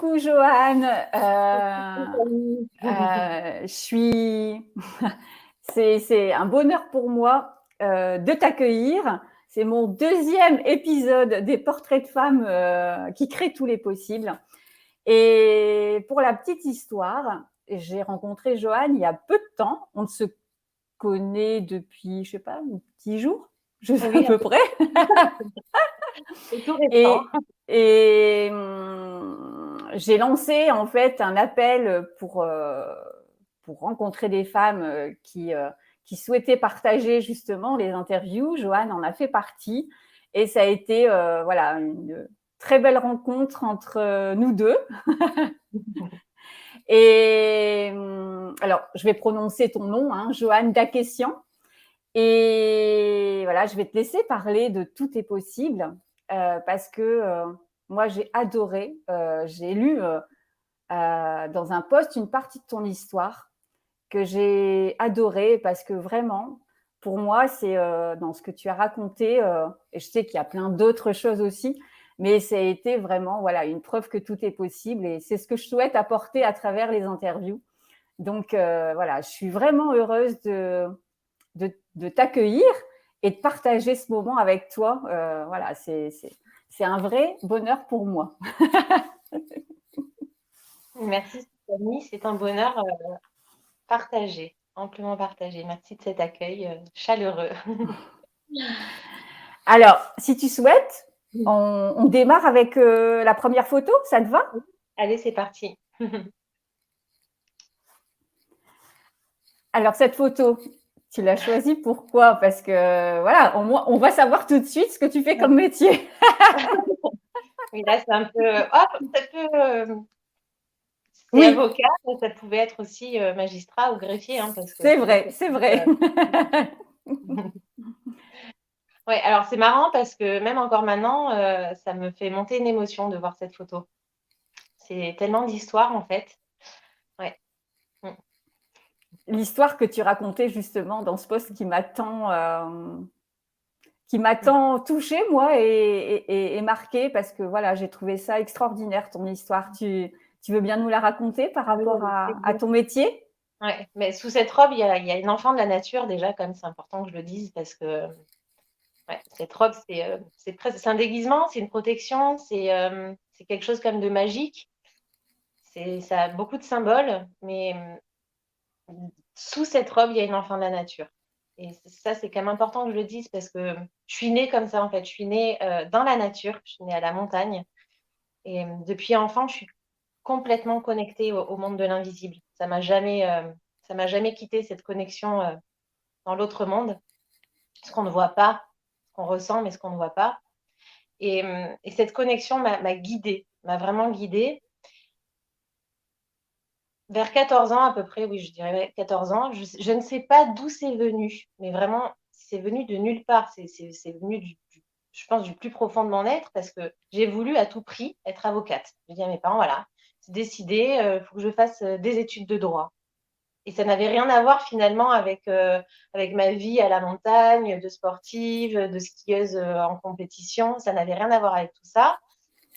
beaucoup, Joanne. Je suis. C'est un bonheur pour moi de t'accueillir. C'est mon deuxième épisode des portraits de femmes qui créent tous les possibles. Et pour la petite histoire, j'ai rencontré Joanne il y a peu de temps. On se connaît depuis, je sais pas, 10 jours, je sais à peu près. C'est tout récent. Et j'ai lancé en fait un appel pour rencontrer des femmes qui souhaitaient partager justement les interviews. Joanne en a fait partie et ça a été voilà, une très belle rencontre entre nous deux. Et alors, je vais prononcer ton nom, hein, Joanne Dakessian. Et voilà, je vais te laisser parler de Tout est possible parce que moi, j'ai adoré. J'ai lu dans un post une partie de ton histoire que j'ai adoré parce que vraiment, pour moi, c'est dans ce que tu as raconté, et je sais qu'il y a plein d'autres choses aussi, mais ça a été vraiment voilà, une preuve que tout est possible et c'est ce que je souhaite apporter à travers les interviews. Donc voilà, je suis vraiment heureuse de t'accueillir et de partager ce moment avec toi. Voilà, c'est un vrai bonheur pour moi. Merci Stéphanie, c'est un bonheur partagé, amplement partagé. Merci de cet accueil chaleureux. Alors, si tu souhaites, on démarre avec la première photo, ça te va? Allez, c'est parti. Alors, cette photo, tu l'as choisie pourquoi? Parce que, voilà, on va savoir tout de suite ce que tu fais comme métier. Oui, là, c'est un peu. Ah, ça peut. C'est Oui, avocat, mais ça pouvait être aussi magistrat ou greffier, hein, parce que c'est c'est vrai vrai, que. c'est vrai. Ouais, alors c'est marrant parce que même encore maintenant, ça me fait monter une émotion de voir cette photo. C'est tellement d'histoire en fait. Ouais. L'histoire que tu racontais justement dans ce post qui m'a tant touchée, moi, et marquée, parce que voilà, j'ai trouvé ça extraordinaire, ton histoire. Tu veux bien nous la raconter par rapport à ton métier? Ouais, mais sous cette robe, il y a une enfant de la nature déjà, comme c'est important que je le dise, parce que ouais, cette robe, c'est un déguisement, c'est une protection, c'est quelque chose comme de magique. Ça a beaucoup de symboles, mais sous cette robe, il y a une enfant de la nature. Et ça, c'est quand même important que je le dise parce que je suis née comme ça, en fait. Je suis née dans la nature, je suis née à la montagne. Et depuis enfant, je suis complètement connectée au monde de l'invisible. Ça m'a jamais quitté cette connexion dans l'autre monde, ce qu'on ne voit pas, ce qu'on ressent, mais ce qu'on ne voit pas. Et cette connexion m'a guidée, m'a vraiment guidée. Vers 14 ans à peu près, oui, je dirais 14 ans. Je ne sais pas d'où c'est venu, mais vraiment, c'est venu de nulle part. C'est venu, je pense, du plus profond de mon être parce que j'ai voulu à tout prix être avocate. J'ai dit à mes parents, voilà, c'est décidé, il faut que je fasse des études de droit. Et ça n'avait rien à voir finalement avec ma vie à la montagne, de sportive, de skieuse en compétition. Ça n'avait rien à voir avec tout ça.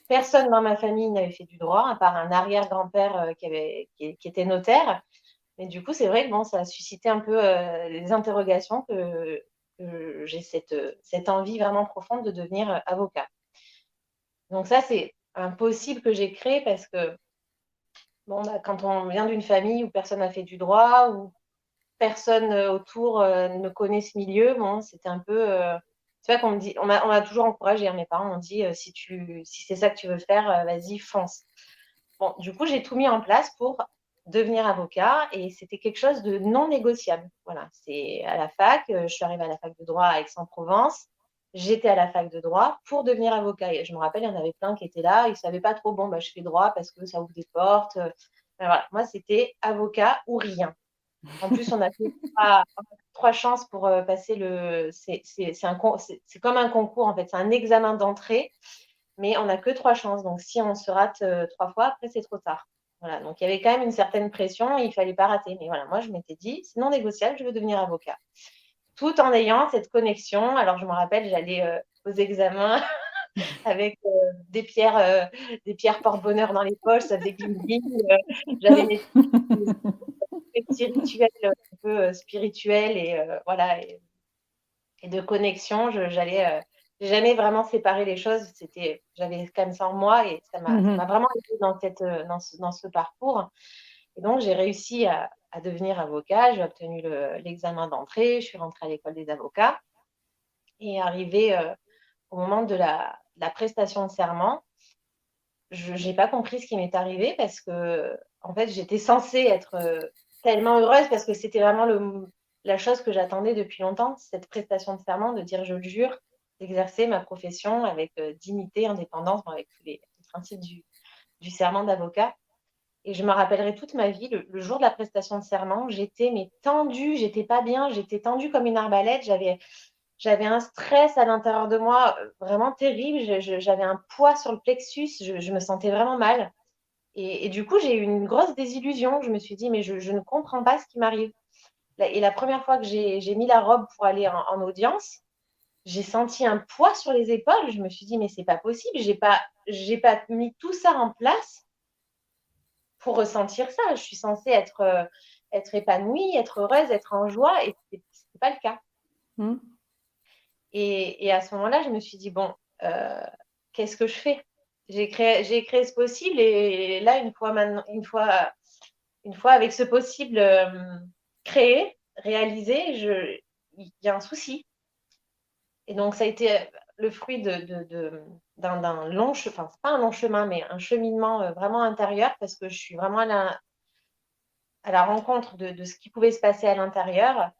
Personne dans ma famille n'avait fait du droit, à part un arrière-grand-père qui était notaire. Mais du coup, c'est vrai que bon, ça a suscité un peu des interrogations que j'ai cette envie vraiment profonde de devenir avocat. Donc ça, c'est un possible que j'ai créé parce que bon, bah, quand on vient d'une famille où personne n'a fait du droit, où personne autour ne connaît ce milieu. Bon, c'était un peu. C'est vrai qu'on me dit, on m'a toujours encouragé. Mes parents m'ont dit si c'est ça que tu veux faire, vas-y, fonce. Bon, du coup, j'ai tout mis en place pour devenir avocat et c'était quelque chose de non négociable. Voilà, c'est à la fac. Je suis arrivée à la fac de droit à Aix-en-Provence. J'étais à la fac de droit pour devenir avocat. Et je me rappelle, il y en avait plein qui étaient là. Ils ne savaient pas trop, bon, bah, je fais droit parce que ça ouvre des portes. Voilà. Moi, c'était avocat ou rien. En plus, on a fait trois chances pour passer le. C'est comme un concours, en fait. C'est un examen d'entrée, mais on n'a que trois chances. Donc, si on se rate trois fois, après, c'est trop tard. Voilà. Donc, il y avait quand même une certaine pression et il ne fallait pas rater. Mais voilà, moi, je m'étais dit, c'est non négociable, je veux devenir avocat. Tout en ayant cette connexion. Alors, je me rappelle, j'allais aux examens avec des pierres porte-bonheur dans les poches, ça faisait gling gling. J'avais mes petits rituels un peu spirituels et voilà et de connexion. J'ai jamais vraiment séparé les choses. J'avais quand même ça en moi et ça m'a vraiment aidé dans ce parcours. Et donc, j'ai réussi à devenir avocat. J'ai obtenu l'examen d'entrée. Je suis rentrée à l'école des avocats. Et arrivé au moment de la prestation de serment, je n'ai pas compris ce qui m'est arrivé parce que, en fait, j'étais censée être tellement heureuse parce que c'était vraiment la chose que j'attendais depuis longtemps, cette prestation de serment, de dire je le jure d'exercer ma profession avec dignité, indépendance, avec tous les principes du serment d'avocat. Et je me rappellerai toute ma vie, le jour de la prestation de serment, j'étais mais tendue, j'étais pas bien, j'étais tendue comme une arbalète, j'avais un stress à l'intérieur de moi vraiment terrible, j'avais un poids sur le plexus, je me sentais vraiment mal. Et du coup, j'ai eu une grosse désillusion. Je me suis dit, mais je ne comprends pas ce qui m'arrive. Et la première fois que j'ai mis la robe pour aller en audience, j'ai senti un poids sur les épaules. Je me suis dit, mais c'est pas possible, j'ai pas mis tout ça en place pour ressentir ça. Je suis censée être épanouie, être heureuse, être en joie, et c'est pas le cas. Mmh. Et à ce moment-là, je me suis dit, bon, qu'est-ce que je fais? J'ai créé ce possible, et là, une fois avec ce possible créé, réalisé, il y a un souci. Et donc, ça a été le fruit d'un long chemin, enfin, c'est pas un long chemin, mais un cheminement vraiment intérieur, parce que je suis vraiment à la rencontre de ce qui pouvait se passer à l'intérieur.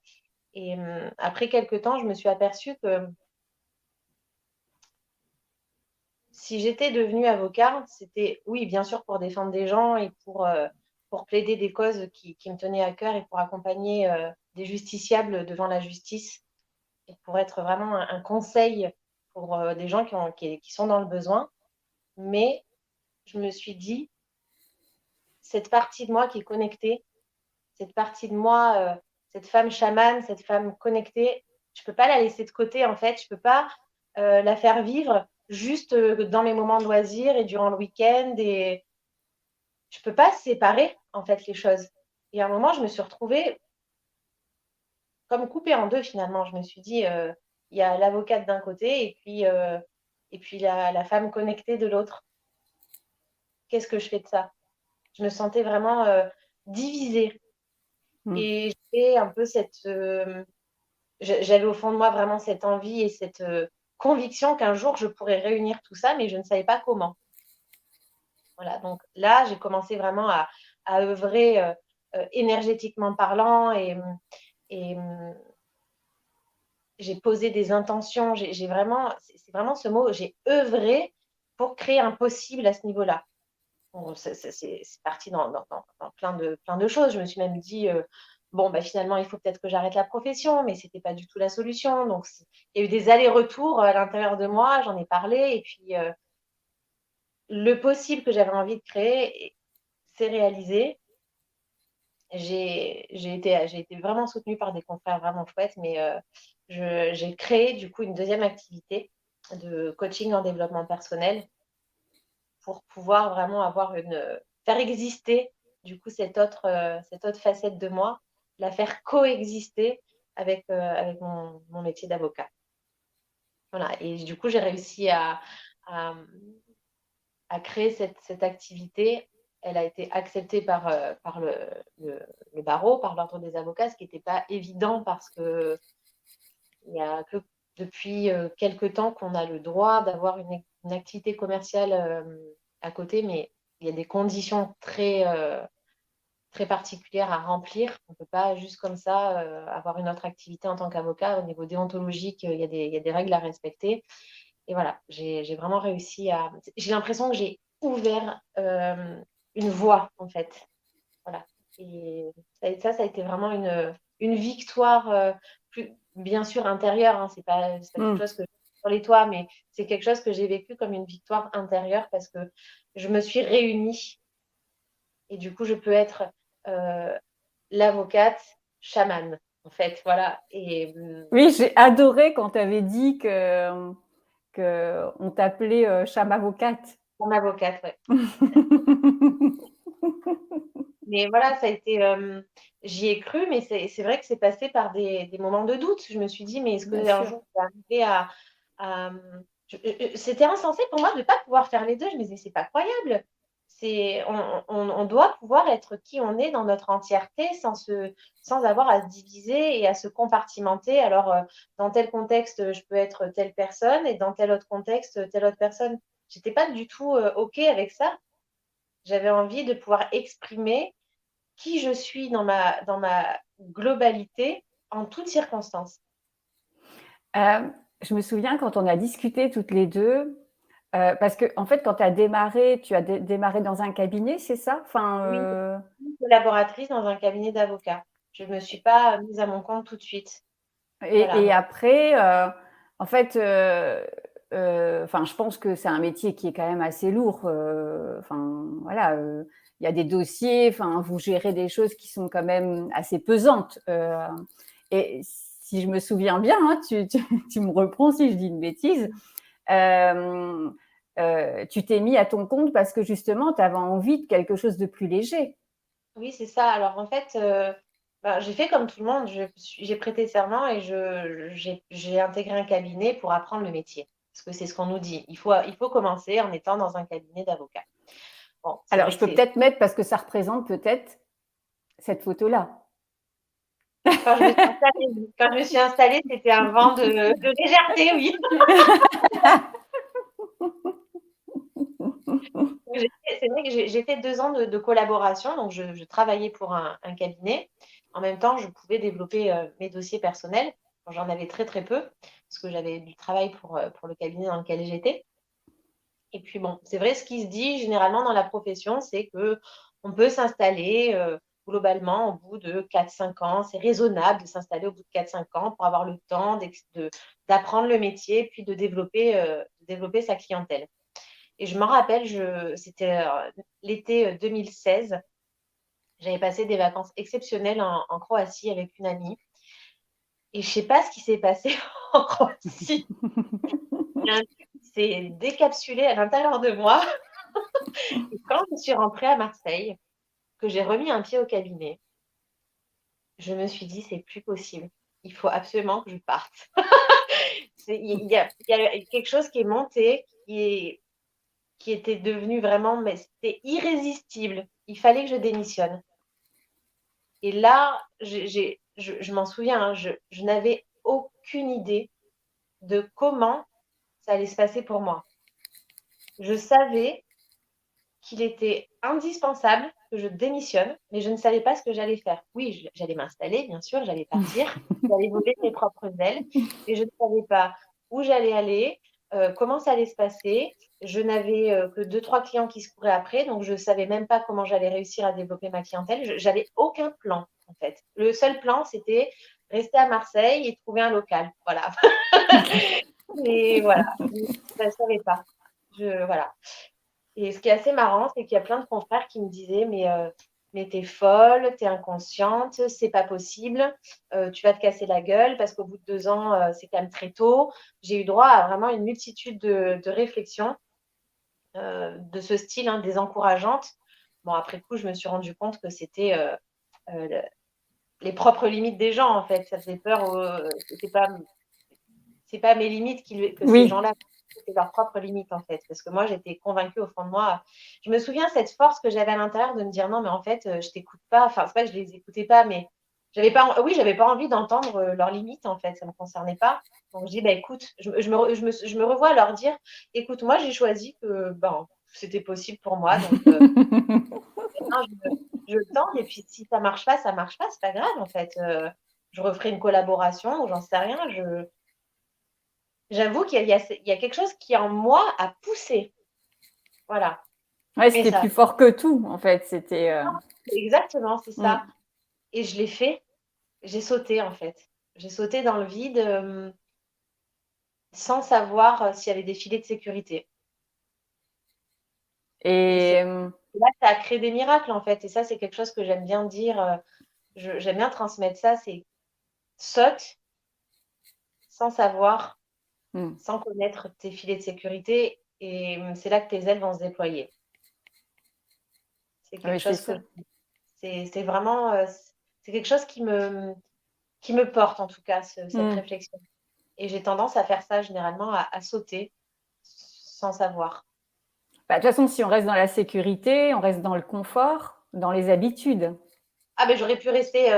Et après quelques temps, je me suis aperçue que si j'étais devenue avocat, c'était, oui, bien sûr, pour défendre des gens et pour plaider des causes qui me tenaient à cœur et pour accompagner des justiciables devant la justice et pour être vraiment un conseil pour des gens qui sont dans le besoin. Mais je me suis dit, cette partie de moi qui est connectée, cette partie de moi, cette femme chamane, cette femme connectée, je ne peux pas la laisser de côté, en fait. Je ne peux pas la faire vivre juste dans mes moments de loisirs et durant le week-end. Et je ne peux pas séparer, en fait, les choses. Et à un moment, je me suis retrouvée comme coupée en deux, finalement. Je me suis dit, il y a l'avocate d'un côté et puis la femme connectée de l'autre. Qu'est-ce que je fais de ça? Je me sentais vraiment divisée. Mmh. Et j'ai un peu j'avais au fond de moi vraiment cette envie et cette conviction qu'un jour je pourrais réunir tout ça, mais je ne savais pas comment. Voilà, donc là, j'ai commencé vraiment à œuvrer énergétiquement parlant et j'ai posé des intentions. J'ai vraiment, c'est vraiment ce mot, j'ai œuvré pour créer un possible à ce niveau-là. Bon, c'est parti dans plein de choses. Je me suis même dit, bon, bah, finalement, il faut peut-être que j'arrête la profession, mais ce n'était pas du tout la solution. Donc, il y a eu des allers-retours à l'intérieur de moi, j'en ai parlé, et puis le possible que j'avais envie de créer s'est réalisé. J'ai été vraiment soutenue par des confrères vraiment chouettes, mais j'ai créé du coup une deuxième activité de coaching en développement personnel pour pouvoir vraiment faire exister du coup cette autre facette de moi, la faire coexister avec mon métier d'avocat. Voilà. Et du coup, j'ai réussi à, à créer cette activité. Elle a été acceptée par le barreau, par l'ordre des avocats, ce qui n'était pas évident parce que il n'y a que depuis quelques temps qu'on a le droit d'avoir une activité commerciale à côté, mais il y a des conditions très particulières à remplir. On ne peut pas juste comme ça avoir une autre activité en tant qu'avocat. Au niveau déontologique, il y a des règles à respecter. Et voilà, j'ai vraiment réussi à... J'ai l'impression que j'ai ouvert une voie, en fait. Voilà. Et ça a été vraiment une victoire, bien sûr intérieure. Hein, c'est pas quelque Mmh. chose que sur les toits, mais c'est quelque chose que j'ai vécu comme une victoire intérieure parce que je me suis réunie et du coup, je peux être euh, l'avocate chamane, en fait. Voilà. Et Oui, j'ai adoré quand tu avais dit que qu'on t'appelait Cham avocate. Comme avocate, ouais. Mais voilà, ça a été, j'y ai cru, mais c'est vrai que c'est passé par des moments de doute. Je me suis dit: «Mais est-ce Bien qu'un sûr. jour je vais arriver c'était insensé pour moi de ne pas pouvoir faire les 2. Je me disais: «C'est pas croyable». On doit pouvoir être qui on est dans notre entièreté sans avoir à se diviser et à se compartimenter. Alors, dans tel contexte, je peux être telle personne et dans tel autre contexte, telle autre personne. J'étais pas du tout, OK avec ça. J'avais envie de pouvoir exprimer qui je suis dans ma globalité en toutes circonstances. Je me souviens quand on a discuté toutes les 2, parce qu'en fait, quand tu as démarré, tu as démarré dans un cabinet, c'est ça? Enfin, Oui, collaboratrice dans un cabinet d'avocats. Je ne me suis pas mise à mon compte tout de suite. et Voilà. après, en fait, enfin, je pense que c'est un métier qui est quand même assez lourd. Enfin, voilà, il y a des dossiers, enfin, vous gérez des choses qui sont quand même assez pesantes. Et si je me souviens bien, hein, tu me reprends si je dis une bêtise, euh, tu t'es mis à ton compte parce que justement, tu avais envie de quelque chose de plus léger. Oui, c'est ça. Alors en fait, j'ai fait comme tout le monde. J'ai prêté serment et j'ai intégré un cabinet pour apprendre le métier. Parce que c'est ce qu'on nous dit. Il faut commencer en étant dans un cabinet d'avocats. Bon, c'est Alors, vrai je que peux peut-être mettre parce que ça représente peut-être cette photo-là. quand je me suis installée, c'était un vent de légèreté, oui. C'est vrai que j'ai fait 2 ans de collaboration, donc je travaillais pour un cabinet. En même temps, je pouvais développer, mes dossiers personnels. Bon, j'en avais très, très peu parce que j'avais du travail pour le cabinet dans lequel j'étais et puis bon, c'est vrai ce qui se dit généralement dans la profession, c'est qu'on peut s'installer, globalement au bout de 4-5 ans. C'est raisonnable de s'installer au bout de 4-5 ans pour avoir le temps d'apprendre le métier, puis de développer sa clientèle. Et je m'en rappelle, c'était l'été 2016. J'avais passé des vacances exceptionnelles en Croatie avec une amie. Et je ne sais pas ce qui s'est passé en Croatie. Il y a un truc qui s'est décapsulé à l'intérieur de moi. Et quand je suis rentrée à Marseille, que j'ai remis un pied au cabinet, je me suis dit, c'est plus possible. Il faut absolument que je parte. Il y a quelque chose qui est monté, qui était devenu vraiment, mais c'était irrésistible. Il fallait que je démissionne. Et là, je m'en souviens, hein, je n'avais aucune idée de comment ça allait se passer pour moi. Je savais qu'il était indispensable que je démissionne, mais je ne savais pas ce que j'allais faire. Oui, j'allais m'installer, bien sûr, j'allais partir, j'allais voler mes propres ailes, mais je ne savais pas où j'allais aller, comment ça allait se passer. Je n'avais que 2-3 clients qui se couraient après, donc je ne savais même pas comment j'allais réussir à développer ma clientèle. J'avais aucun plan, en fait. Le seul plan, c'était rester à Marseille et trouver un local. Voilà. Et voilà, je ne savais pas. Voilà. Et ce qui est assez marrant, c'est qu'il y a plein de confrères qui me disaient: «Mais tu es folle, tu es inconsciente, c'est pas possible, tu vas te casser la gueule parce qu'au bout de 2 ans, c'est quand même très tôt». J'ai eu droit à vraiment une multitude de réflexions, de ce style, hein, désencourageantes. Bon, après coup, je me suis rendu compte que c'était, le les propres limites des gens, en fait. Ça faisait peur c'est pas mes limites que ces Oui. gens-là, c'est leurs propres limites en fait. Parce que moi, j'étais convaincue au fond de moi. Je me souviens cette force que j'avais à l'intérieur de me dire non, mais en fait, je t'écoute pas. Enfin, c'est pas que je les écoutais pas, mais j'avais pas envie d'entendre leurs limites en fait. Ça me concernait pas. Donc je dis bah écoute, je me revois leur dire, écoute, moi j'ai choisi que ben c'était possible pour moi, donc non, je tente et puis si ça marche pas, c'est pas grave en fait. Je referai une collaboration ou j'en sais rien. J'avoue qu'il y a quelque chose qui en moi a poussé. Voilà. Ouais, Mais c'était ça plus fort que tout, en fait. C'était. exactement, c'est ça. Mm. Et je l'ai fait. J'ai sauté en fait. J'ai sauté dans le vide, sans savoir, s'il y avait des filets de sécurité. Et c'est Et là que ça a créé des miracles en fait. Et ça, c'est quelque chose que j'aime bien dire, j'aime bien transmettre ça, c'est saute sans savoir Mmh. sans connaître tes filets de sécurité et c'est là que tes ailes vont se déployer. C'est quelque Oui, c'est chose que ça. c'est vraiment, c'est quelque chose qui me porte en tout cas cette Mmh. réflexion et j'ai tendance à faire ça généralement, à sauter sans savoir. Bah, de toute façon, si on reste dans la sécurité, on reste dans le confort, dans les habitudes. Ah beh, j'aurais pu rester,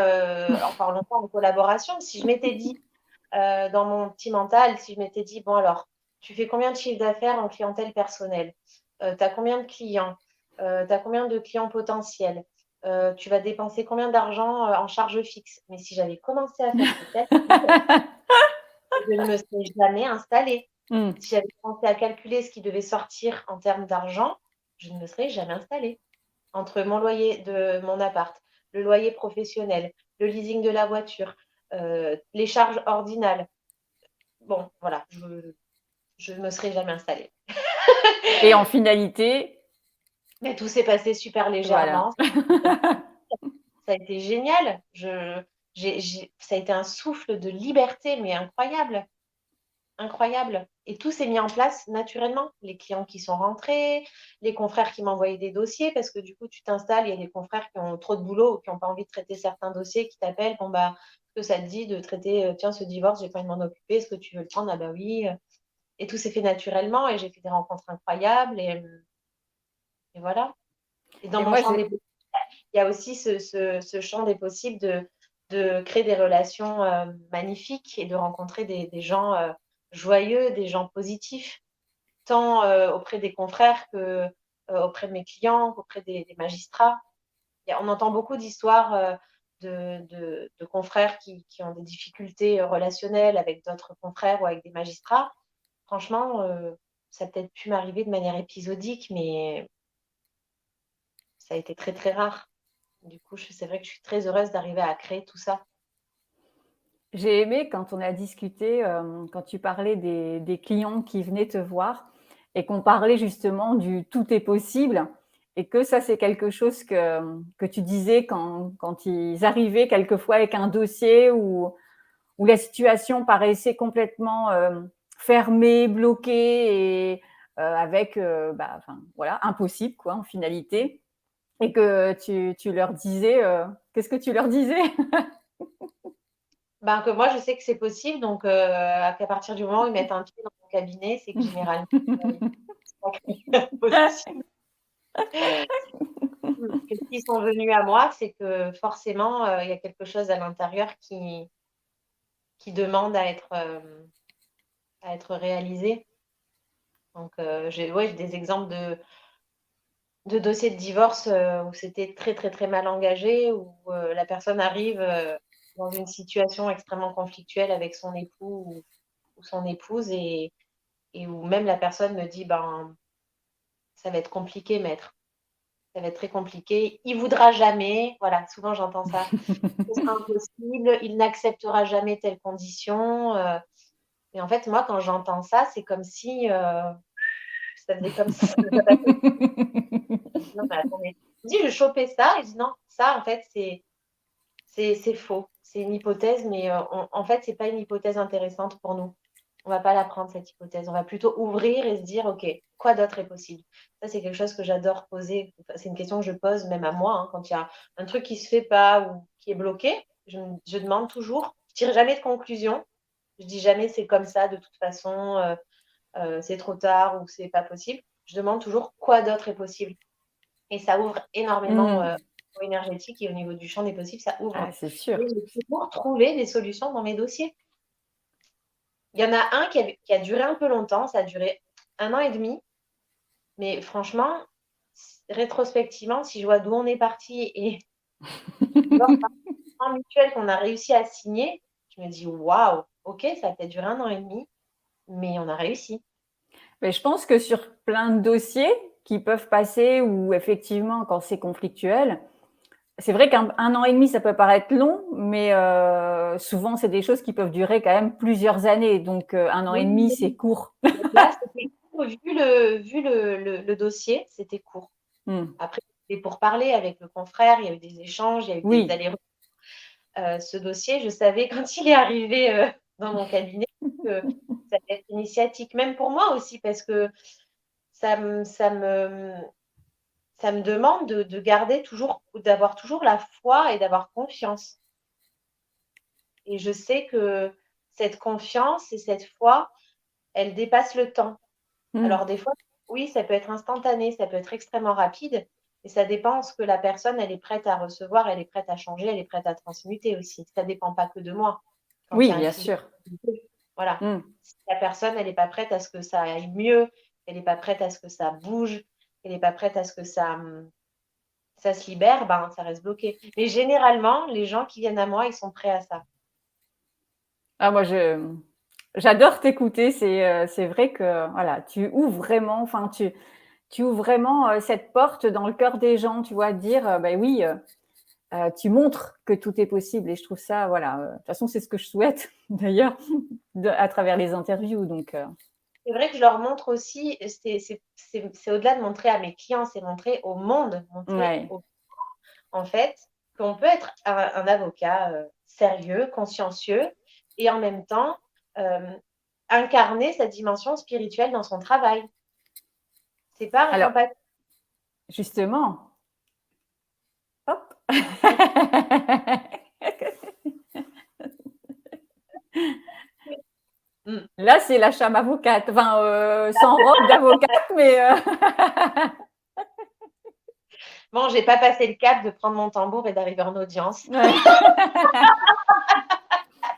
encore longtemps en collaboration si je m'étais dit, dans mon petit mental, si je m'étais dit: «Bon alors, tu fais combien de chiffre d'affaires en clientèle personnelle? Tu as combien de clients? Tu as combien de clients potentiels? Tu vas dépenser combien d'argent, en charges fixes?» Mais si j'avais commencé à faire ce calcul, je ne me serais jamais installée. Mmh. Si j'avais commencé à calculer ce qui devait sortir en termes d'argent, je ne me serais jamais installée. Entre mon loyer de mon appart, le loyer professionnel, le leasing de la voiture, les charges ordinales. Bon, voilà, je me serais jamais installée. Et en finalité, Mais tout s'est passé super voilà. légèrement, ça a été génial. J'ai ça a été un souffle de liberté, mais incroyable, incroyable et tout s'est mis en place naturellement. Les clients qui sont rentrés, les confrères qui m'envoyaient des dossiers parce que du coup, tu t'installes, il y a des confrères qui ont trop de boulot ou qui ont pas envie de traiter certains dossiers, qui t'appellent: «Bon, bah, est-ce que ça te dit de traiter, tiens, ce divorce, j'ai pas envie de m'en occuper, est-ce que tu veux le prendre?» «Ah bah oui», et tout s'est fait naturellement et j'ai fait des rencontres incroyables et voilà. Et dans Et mon moi, champ des j'ai possibles, il y a aussi ce champ des possibles de créer des relations, magnifiques et de rencontrer des gens, joyeux, des gens positifs, tant, auprès des confrères que, auprès de mes clients, qu'auprès des magistrats. On entend beaucoup d'histoires, de confrères qui ont des difficultés, relationnelles avec d'autres confrères ou avec des magistrats. Franchement, ça a peut-être pu m'arriver de manière épisodique, mais ça a été très, très rare. Du coup, c'est vrai que je suis très heureuse d'arriver à créer tout ça. j'ai aimé quand on a discuté, quand tu parlais des clients qui venaient te voir et qu'on parlait justement du «tout est possible» et que ça, c'est quelque chose que tu disais quand ils arrivaient quelquefois avec un dossier où la situation paraissait complètement, fermée, bloquée et avec, bah, enfin, voilà, impossible quoi, en finalité et que tu leur disais, qu'est-ce que tu leur disais? Ben, que moi, je sais que c'est possible, donc qu'à partir du moment où ils mettent un pied dans mon cabinet, c'est que généralement, c'est pas possible. Que s'ils sont venus à moi, c'est que forcément, il y a quelque chose à l'intérieur qui demande à être réalisé. Donc j'ai des exemples de dossiers de divorce, où c'était très, très, très mal engagé, où, la personne arrive, dans une situation extrêmement conflictuelle avec son époux ou son épouse et où même la personne me dit: «Ben, ça va être compliqué maître, ça va être très compliqué. Il voudra jamais», voilà, souvent j'entends ça. «Ce sera impossible, il n'acceptera jamais telle condition», et en fait, moi, quand j'entends ça, c'est comme si, ça faisait comme si ça passait. Non mais attendez, je dis: «Je chopais ça», et je dis: «Non, ça en fait c'est faux. C'est une hypothèse, mais en fait, c'est pas une hypothèse intéressante pour nous. On va pas la prendre cette hypothèse. On va plutôt ouvrir et se dire: "OK, quoi d'autre est possible?"» Ça, c'est quelque chose que j'adore poser. Enfin, c'est une question que je pose même à moi, hein, quand il y a un truc qui se fait pas ou qui est bloqué. Je demande toujours, je tire jamais de conclusion. Je dis jamais: «C'est comme ça de toute façon, c'est trop tard» ou «C'est pas possible». Je demande toujours: «Quoi d'autre est possible?» Et ça ouvre énormément, Mmh. au niveau énergétique et au niveau du champ des possibles, ça Ah, ouvre. c'est Et sûr. j'ai toujours trouvé des solutions dans mes dossiers. Il y en a un qui a duré un peu longtemps, ça a duré 1 an et demi, mais franchement, rétrospectivement, si je vois d'où on est parti et l'ordre mutuel qu'on a réussi à signer, je me dis: «Waouh, OK, ça a peut-être duré 1 an et demi, mais on a réussi». Mais je pense que sur plein de dossiers qui peuvent passer où effectivement, quand c'est conflictuel, c'est vrai qu'un an et demi, ça peut paraître long, mais souvent, c'est des choses qui peuvent durer quand même plusieurs années. Donc 1 an et Oui, demi, oui, c'est court. donc là, c'était court, vu le dossier, c'était court. Mmh. Après, c'était pour parler avec le confrère, il y a eu des échanges, il y a eu des Oui. allers-retours. Ce dossier, je savais quand il est arrivé, dans mon cabinet que ça allait être initiatique, même pour moi aussi, parce que ça me, ça me, ça me demande de garder toujours, d'avoir toujours la foi et d'avoir confiance. Et je sais que cette confiance et cette foi, elle dépasse le temps. Alors des fois, oui, ça peut être instantané, ça peut être extrêmement rapide, et ça dépend ce que la personne, elle est prête à recevoir, elle est prête à changer, elle est prête à transmuter aussi. Ça dépend pas que de moi. Quand il y Oui, a un bien client, sûr. voilà. Mm. Si la personne, elle n'est pas prête à ce que ça aille mieux, elle n'est pas prête à ce que ça bouge, elle n'est pas prête à ce que ça se libère, ben, ça reste bloqué. Mais généralement, les gens qui viennent à moi, ils sont prêts à ça. Ah, moi, j'adore t'écouter. C'est vrai que voilà, tu ouvres vraiment, enfin, tu ouvres vraiment cette porte dans le cœur des gens, tu vois, dire, ben oui, tu montres que tout est possible. Et je trouve ça, voilà, de toute façon, c'est ce que je souhaite d'ailleurs à travers les interviews. Donc, C'est vrai que je leur montre aussi, c'est au-delà de montrer à mes clients, c'est montrer au monde, ouais. en fait, qu'on peut être un avocat sérieux, consciencieux, et en même temps euh, incarner cette dimension spirituelle dans son travail. C'est pas Alors, incompatible. justement, hop. Mm. Là, c'est la chame avocate, enfin, sans robe d'avocate, mais Bon, j'ai pas passé le cap de prendre mon tambour et d'arriver en audience. ouais.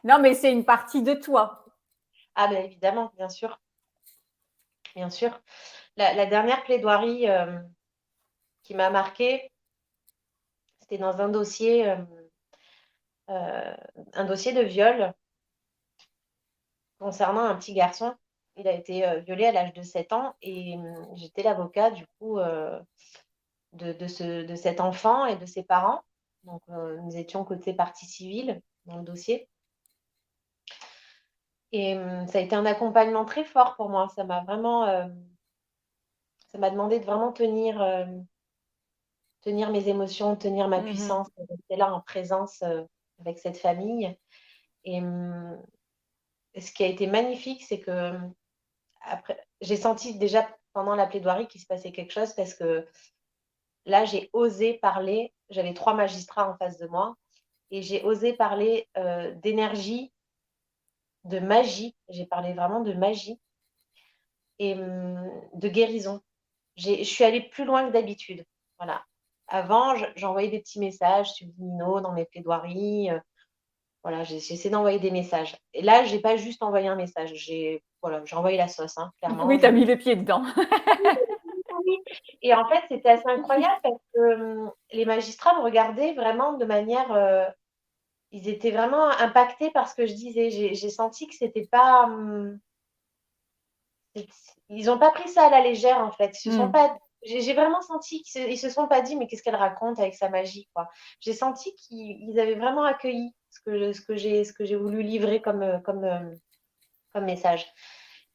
Non, mais c'est une partie de toi. Ah ben évidemment, bien sûr, bien sûr. La dernière plaidoirie qui m'a marquée, c'était dans euh, un dossier de viol concernant un petit garçon. Il a été violé à l'âge de 7 ans et j'étais l'avocat du coup de cet enfant et de ses parents. Donc nous étions côté partie civile dans le dossier. Et ça a été un accompagnement très fort pour moi. Ça m'a demandé de vraiment tenir mes émotions, tenir ma Mhm. puissance, rester là en présence avec cette famille. Et ce qui a été magnifique, c'est que après, j'ai senti déjà pendant la plaidoirie qu'il se passait quelque chose parce que là, j'ai osé parler. J'avais 3 magistrats en face de moi et j'ai osé parler d'énergie, de magie. J'ai parlé vraiment de magie et de guérison. Je suis allée plus loin que d'habitude. Voilà. Avant, j'envoyais des petits messages subliminaux dans mes plaidoiries. Voilà, j'essaie d'envoyer des messages. Et là, j'ai pas juste envoyé un message. J'ai envoyé la sauce, hein, clairement. Oui, tu as mis les pieds dedans. Oui. Et en fait, c'était assez incroyable parce que les magistrats me regardaient vraiment de manière. Ils étaient vraiment impactés par ce que je disais. J'ai senti que c'était pas. Ils n'ont pas pris ça à la légère, en fait. Ils se sont Mm. pas. J'ai vraiment senti qu'ils se sont pas dit, mais qu'est-ce qu'elle raconte avec sa magie, quoi. J'ai senti qu'ils avaient vraiment accueilli ce que j'ai voulu livrer comme message.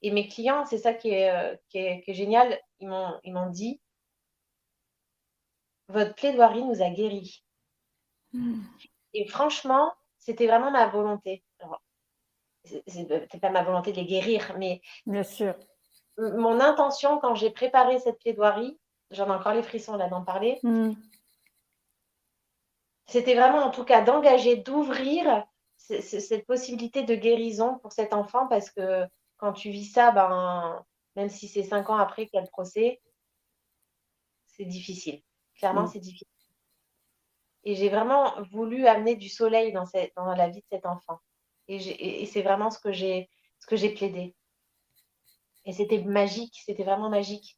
Et mes clients, c'est ça qui est génial. Ils m'ont dit, votre plaidoirie nous a guéris. Et franchement, c'était vraiment ma volonté. Alors, c'est pas ma volonté de les guérir, mais Bien sûr. mon intention quand j'ai préparé cette plaidoirie, j'en ai encore les frissons là d'en parler, Mm. c'était vraiment en tout cas d'engager, d'ouvrir cette possibilité de guérison pour cet enfant parce que quand tu vis ça, ben, même si c'est 5 ans après qu'il y a le procès, c'est difficile. Clairement, Mm. c'est difficile. Et j'ai vraiment voulu amener du soleil dans la vie de cet enfant. Et c'est vraiment ce que j'ai plaidé. Et c'était magique, c'était vraiment magique.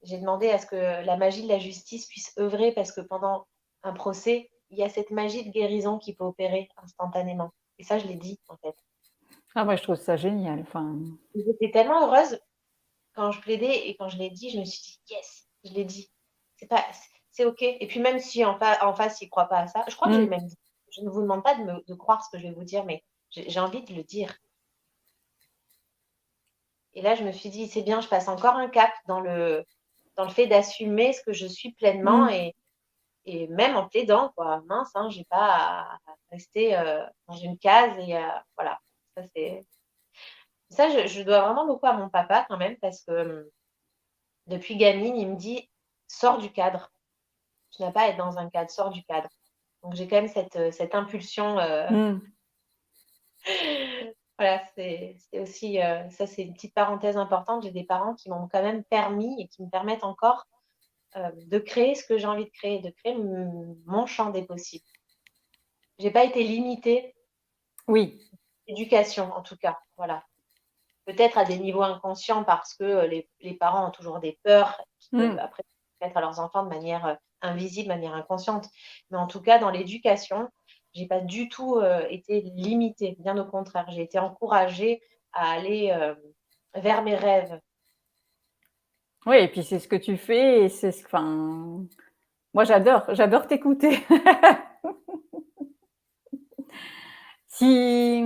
J'ai demandé à ce que la magie de la justice puisse œuvrer parce que pendant un procès, il y a cette magie de guérison qui peut opérer instantanément. Et ça, je l'ai dit, en fait. Ah, moi, je trouve ça génial. Enfin, J'étais tellement heureuse quand je plaidais et quand je l'ai dit, je me suis dit, yes, je l'ai dit. C'est OK. Et puis même si en face, ils ne croient pas à ça, je crois que j'ai mm. même dit, je ne vous demande pas de croire ce que je vais vous dire, mais j'ai envie de le dire. Et là, je me suis dit, c'est bien, je passe encore un cap dans le fait d'assumer ce que je suis pleinement Mm. et même en plaidant, quoi. Mince, hein, j'ai pas à rester dans une case et voilà. Ça, c'est. Ça, je dois vraiment beaucoup à mon papa quand même parce que depuis gamine, il me dit: «Sors du cadre, tu n'as pas à être dans un cadre, sors du cadre». Donc j'ai quand même cette impulsion, Mmh. voilà, c'est aussi, ça c'est une petite parenthèse importante. J'ai des parents qui m'ont quand même permis et qui me permettent encore, de créer ce que j'ai envie de créer, mon champ des possibles. J'ai pas été limitée, Oui. éducation en tout cas, voilà. Peut-être à des niveaux inconscients parce que, les parents ont toujours des peurs qui peuvent Mmh. après mettre à leurs enfants de manière, invisible, de manière inconsciente. Mais en tout cas, dans l'éducation, j'ai pas du tout, été limitée, bien au contraire. J'ai été encouragée à aller, vers mes rêves. Oui et puis c'est ce que tu fais et c'est ce enfin, moi j'adore t'écouter. Si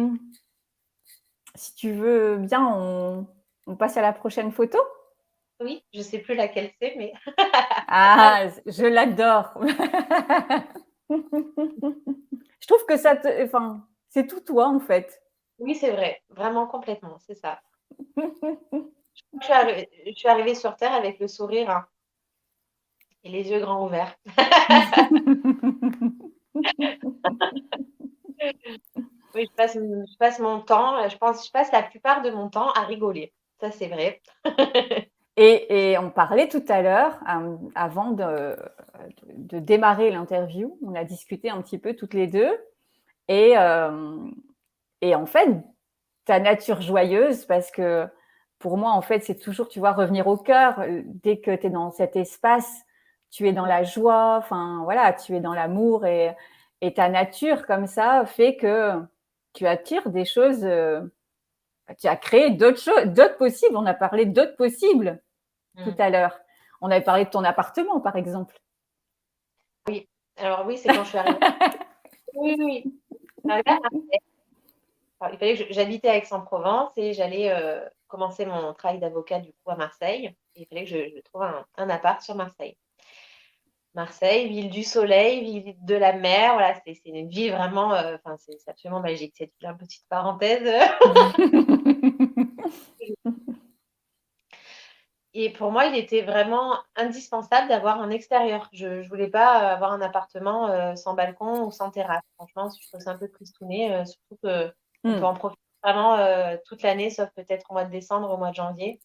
si tu veux bien, on passe à la prochaine photo? Oui, je sais plus laquelle c'est, mais Ah, je l'adore. Je trouve que ça te enfin, c'est tout toi, en fait. oui, c'est vrai, vraiment complètement, c'est ça. Je suis arrivée sur terre avec le sourire, hein, et les yeux grands ouverts. Oui, je passe mon temps, je passe la plupart de mon temps à rigoler. Ça, c'est vrai. Et on parlait tout à l'heure, avant de démarrer l'interview, on a discuté un petit peu toutes les 2 et hem et en fait, ta nature joyeuse parce que pour moi, en fait, c'est toujours, tu vois, revenir au cœur. Dès que tu es dans cet espace, tu es dans Mmh. la joie, enfin voilà, tu es dans l'amour et ta nature comme ça fait que tu attires des choses, tu as créé d'autres choses, d'autres possibles. On a parlé d'autres possibles tout Mmh. à l'heure. On avait parlé de ton appartement, par exemple. Oui. Alors oui, c'est quand je suis arrivée, oui, oui, oui. Je suis arrivée à Marseille. Alors il fallait que j'habitais à Aix-en-Provence et j'allais, commencer mon travail d'avocat, du coup, à Marseille et il fallait que je trouve un appart sur Marseille. Marseille, ville du soleil, ville de la mer, voilà, c'est une ville vraiment, enfin, c'est absolument magique, cette ville, hein, petite parenthèse. Et pour moi, il était vraiment indispensable d'avoir un extérieur. Je voulais pas, avoir un appartement, sans balcon ou sans terrasse. Franchement, je trouve ça un peu tristouné, surtout qu'on peut Mmh. en profiter vraiment, toute l'année, sauf peut-être au mois de décembre, au mois de janvier,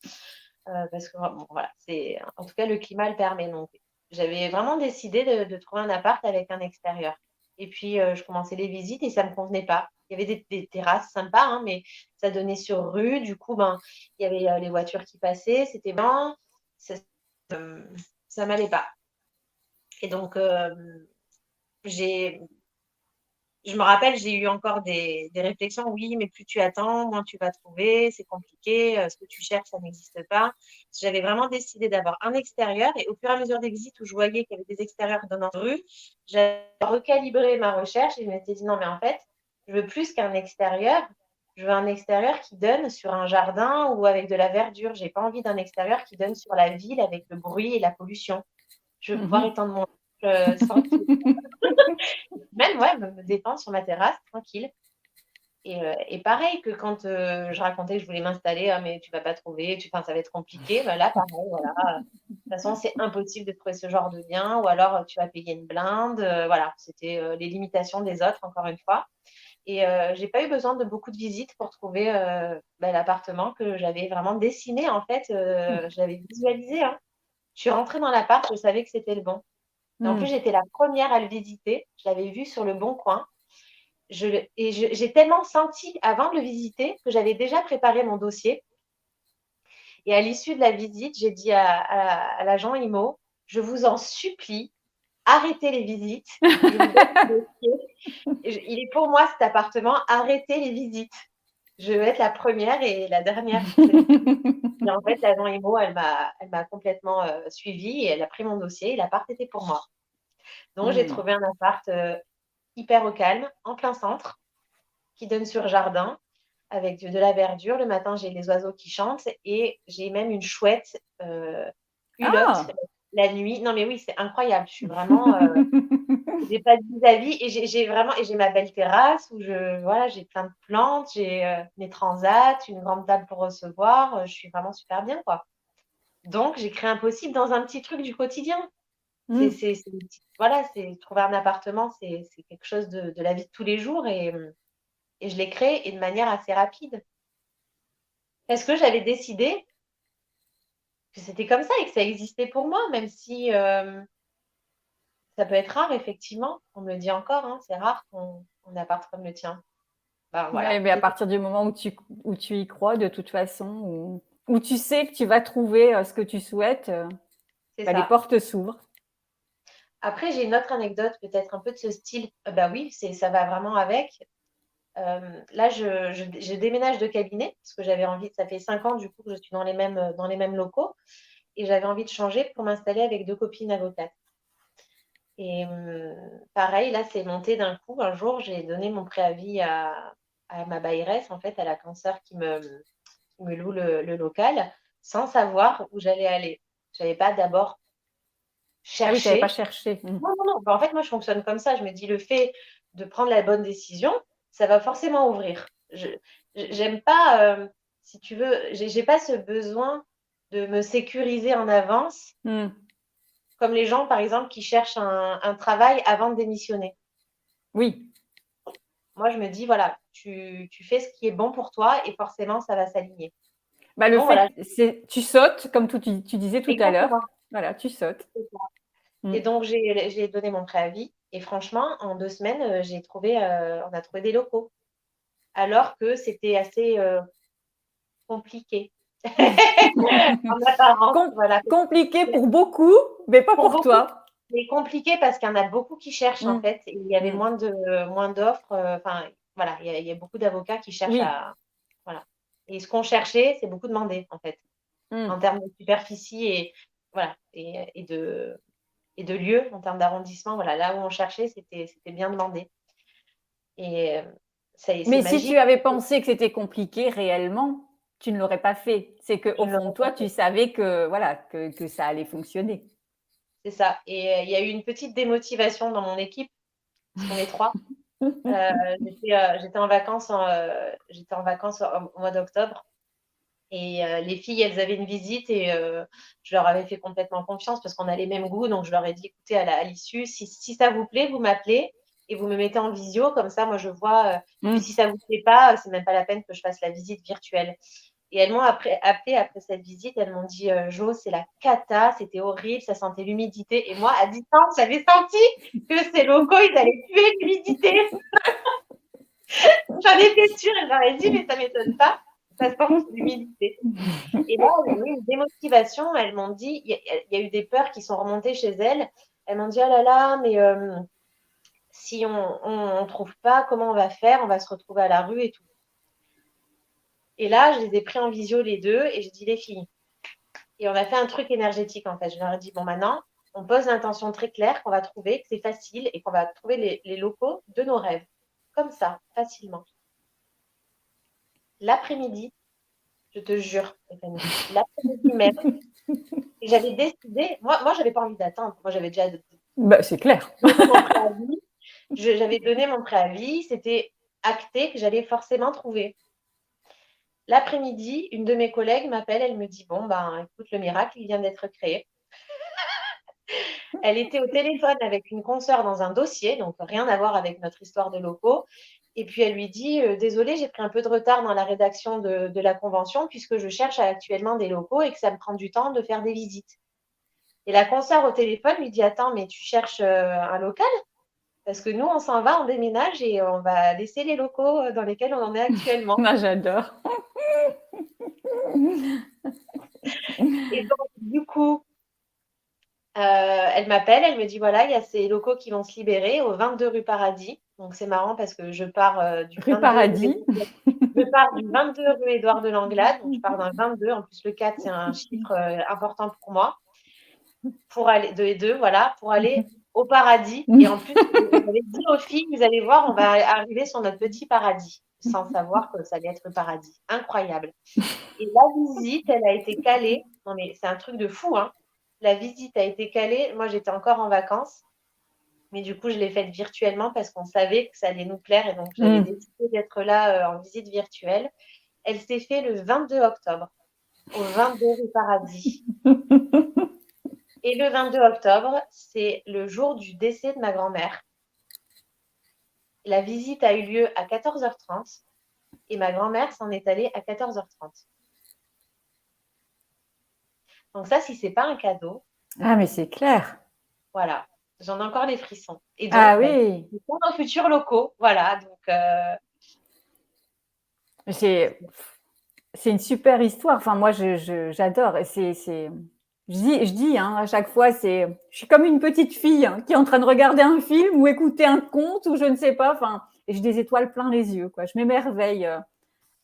parce que bon, voilà, c'est en tout cas, le climat le permet. Donc j'avais vraiment décidé de trouver un appart avec un extérieur et puis, je commençais les visites et ça me convenait pas. Il y avait des terrasses sympas, hein, mais ça donnait sur rue. Du coup, ben, il y avait, les voitures qui passaient, c'était blanc, ça ça m'allait pas et donc, j'ai je me rappelle, j'ai eu encore des réflexions: «Oui, mais plus tu attends, moins tu vas trouver, c'est compliqué, ce que tu cherches, ça n'existe pas». J'avais vraiment décidé d'avoir un extérieur et au fur et à mesure des visites où je voyais qu'il y avait des extérieurs donnant sur rue, j'avais recalibré ma recherche et je m'étais dit: «Non, mais en fait, je veux plus qu'un extérieur, je veux un extérieur qui donne sur un jardin ou avec de la verdure. J'ai pas envie d'un extérieur qui donne sur la ville avec le bruit et la pollution. Je veux pouvoir Mmh. étendre mon sans qu'il même, ouais, me détendre sur ma terrasse tranquille et pareil que quand, je racontais que je voulais m'installer: «Ah mais tu vas pas trouver, enfin ça va être compliqué», bah, là pareil, voilà, de toute façon c'est impossible de trouver ce genre de bien ou alors, tu vas payer une blinde, voilà, c'était, les limitations des autres encore une fois et j'ai pas eu besoin de beaucoup de visites pour trouver, bah, l'appartement que j'avais vraiment dessiné en fait, je l'avais visualisé, hein. Je suis rentrée dans l'appart, je savais que c'était le bon et en plus Mmh. j'étais la première à le visiter. Je l'avais vu sur Le Bon Coin. J'ai tellement senti avant de le visiter que j'avais déjà préparé mon dossier et à l'issue de la visite, j'ai dit à l'agent IMO: «Je vous en supplie, arrêtez les visites, je vous donne mon dossier, il est pour moi cet appartement, arrêtez les visites. Je veux être la première et la dernière sur cette visite» et en fait, l'agent IMO, elle m'a complètement, suivie et elle a pris mon dossier et l'appart était pour moi. Donc j'ai Mmh. trouvé un appart, hyper au calme, en plein centre, qui donne sur jardin avec de la verdure. Le matin, j'ai les oiseaux qui chantent et j'ai même une chouette, hulotte Ah! la nuit. Non mais oui, c'est incroyable. Je suis vraiment, j'ai pas de vis-à-vis et j'ai vraiment et j'ai ma belle terrasse où voilà, j'ai plein de plantes, j'ai mes transats, une grande table pour recevoir, je suis vraiment super bien, quoi. Donc, j'ai créé un possible dans un petit truc du quotidien. Mm. Voilà, c'est trouver un appartement, c'est quelque chose de la vie de tous les jours et je l'ai créé et de manière assez rapide. Parce que j'avais décidé que c'était comme ça et que ça existait pour moi, même si ça peut être rare, effectivement. On me le dit encore, hein, c'est rare qu'on ait un appart comme le tien. Ben Ouais, voilà, mais à partir du moment où tu y crois, de toute façon, où tu sais que tu vas trouver ce que tu souhaites, c'est bah, les ça. portes s'ouvrent. Après, j'ai une autre anecdote, peut-être un peu de ce style. Bah oui, ça va vraiment avec. Là, je déménage de cabinet parce que j'avais envie, ça fait 5 ans du coup que je suis dans les mêmes locaux et j'avais envie de changer pour m'installer avec 2 copines avocates. Et pareil, là, c'est monté d'un coup. Un jour, j'ai donné mon préavis à ma bailleresse, en fait, à la consoeur qui me loue le local, sans savoir où j'allais aller. Je n'avais pas d'abord Ah oui, tu n'avais pas cherché. cherché. Non, non, non. Bah, en fait, moi, je fonctionne comme ça. Je me dis, le fait de prendre la bonne décision, ça va forcément ouvrir. J'aime pas, si tu veux, j'ai pas ce besoin de me sécuriser en avance, Mm. comme les gens, par exemple, qui cherchent un travail avant de démissionner. Oui. Moi, je me dis, voilà, tu fais ce qui est bon pour toi et forcément, ça va s'aligner. Bah, le Donc, voilà, fait, c'est tu sautes, comme tu disais tout à l'heure. exactement. Voilà, tu sautes. Et Mm. donc, j'ai donné mon préavis. Et franchement, en 2 semaines, on a trouvé des locaux. Alors que c'était assez compliqué. En apparence, Com- voilà. Compliqué pour beaucoup, mais pas Pour pour beaucoup, toi. c'est compliqué parce qu'il y en a beaucoup qui cherchent, en Mm. fait. Et il y avait Mm. moins d'offres. Enfin, voilà, il y a beaucoup d'avocats qui cherchent Oui. à. Voilà. Et ce qu'on cherchait, c'est beaucoup demandé, en fait, Mm. en termes de superficie et, voilà, et de lieu, en termes d'arrondissement. Voilà, là où on cherchait, c'était bien demandé. Et c'est Mais si tu magique. avais pensé que c'était compliqué réellement, tu ne l'aurais pas fait. C'est que Je au ne fond de l'aurais toi, pas tu fait. savais que voilà que ça allait fonctionner. C'est ça. Et il y a eu une petite démotivation dans mon équipe, parce qu'on est 3. J'étais en vacances au mois d'octobre et les filles, elles avaient une visite et je leur avais fait complètement confiance parce qu'on a les mêmes goûts. Donc, je leur ai dit, écoutez, à l'issue, si ça vous plaît, vous m'appelez et vous me mettez en visio. Comme ça, moi, je vois. Et puis, Mm. si ça vous plaît pas, c'est même pas la peine que je fasse la visite virtuelle. Et elles m'ont appelé après cette visite. Elles m'ont dit, Jo, c'est la cata, c'était horrible, ça sentait l'humidité. Et moi, à distance, j'avais senti que ces locaux, ils allaient tuer l'humidité. J'en étais sûre, elle m'aurait dit, mais ça m'étonne pas, ça sent l'humidité. Et là, il y a eu une démotivation, elles m'ont dit, il y a eu des peurs qui sont remontées chez elles. Elles m'ont dit, oh là là, mais si on ne trouve pas, comment on va faire? On va se retrouver à la rue et tout. Et là, je les ai pris en visio les deux et j'ai dit, les filles. Et on a fait un truc énergétique, en fait. Je leur ai dit, bon, maintenant, on pose l'intention très claire qu'on va trouver, que c'est facile et qu'on va trouver les locaux de nos rêves. Comme ça, facilement. L'après-midi, je te jure, Stéphanie, l'après-midi même, et j'avais décidé, moi j'avais pas envie d'attendre, moi j'avais déjà Bah, c'est clair. donné mon préavis, j'avais donné mon préavis, c'était acté que j'allais forcément trouver. L'après-midi, une de mes collègues m'appelle, elle me dit, bon, ben écoute, le miracle, il vient d'être créé. Elle était au téléphone avec une consoeur dans un dossier, donc rien à voir avec notre histoire de locaux. Et puis elle lui dit, désolée, j'ai pris un peu de retard dans la rédaction de la convention puisque je cherche actuellement des locaux et que ça me prend du temps de faire des visites. Et la consoeur au téléphone lui dit, attends, mais tu cherches un local? Parce que nous, on s'en va, on déménage et on va laisser les locaux dans lesquels on en est actuellement. Moi, j'adore. Et donc, du coup, elle m'appelle, elle me dit, voilà, il y a ces locaux qui vont se libérer au 22 rue Paradis. Donc, c'est marrant parce que je pars du Rue 22 Paradis. rue Je pars du 22 rue Édouard de Langlade, donc je pars d'un 22. En plus, le 4, c'est un chiffre important pour moi. Pour aller, 2 et 2, voilà, pour aller au paradis. Et en plus, j'avais dit aux filles, vous allez voir, on va arriver sur notre petit paradis, sans savoir que ça allait être le paradis. Incroyable. Et la visite, elle a été calée. Non, mais c'est un truc de fou, hein. La visite a été calée. Moi, j'étais encore en vacances. Mais du coup, je l'ai faite virtuellement parce qu'on savait que ça allait nous plaire et donc j'avais Mm. décidé d'être là en visite virtuelle. Elle s'est faite le 22 octobre au 22 rue Paradis. Et le 22 octobre, c'est le jour du décès de ma grand-mère. La visite a eu lieu à 14h30 et ma grand-mère s'en est allée à 14h30. Donc ça, si c'est pas un cadeau, Ah, mais c'est clair. voilà, j'en ai encore les frissons. Et Ah donc, bah, oui, pour nos futurs locaux, voilà. Donc, c'est c'est une super histoire. Enfin, moi, j'adore. Et je dis hein, à chaque fois, je suis comme une petite fille hein, qui est en train de regarder un film ou écouter un conte ou je ne sais pas. Enfin, et j'ai des étoiles plein les yeux, quoi. Je m'émerveille.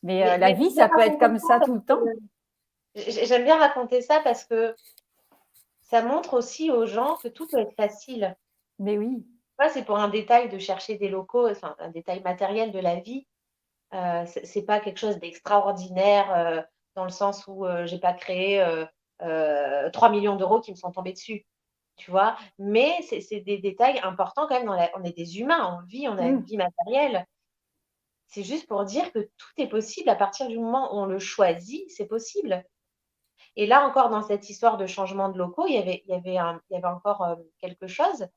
Mais la mais vie, j'aime bien ça peut être raconter comme ça ça parce tout le temps. que j'aime bien raconter ça parce que ça montre aussi aux gens que tout peut être facile. Mais oui. C'est pour un détail de chercher des locaux, enfin un détail matériel de la vie. C'est pas quelque chose d'extraordinaire dans le sens où j'ai pas créé 3 millions d'euros qui me sont tombés dessus, tu vois. Mais c'est des détails importants quand même. On est des humains, on vit, on a une Mm. vie matérielle. C'est juste pour dire que tout est possible à partir du moment où on le choisit, c'est possible. Et là encore, dans cette histoire de changement de locaux, il y avait encore quelque chose.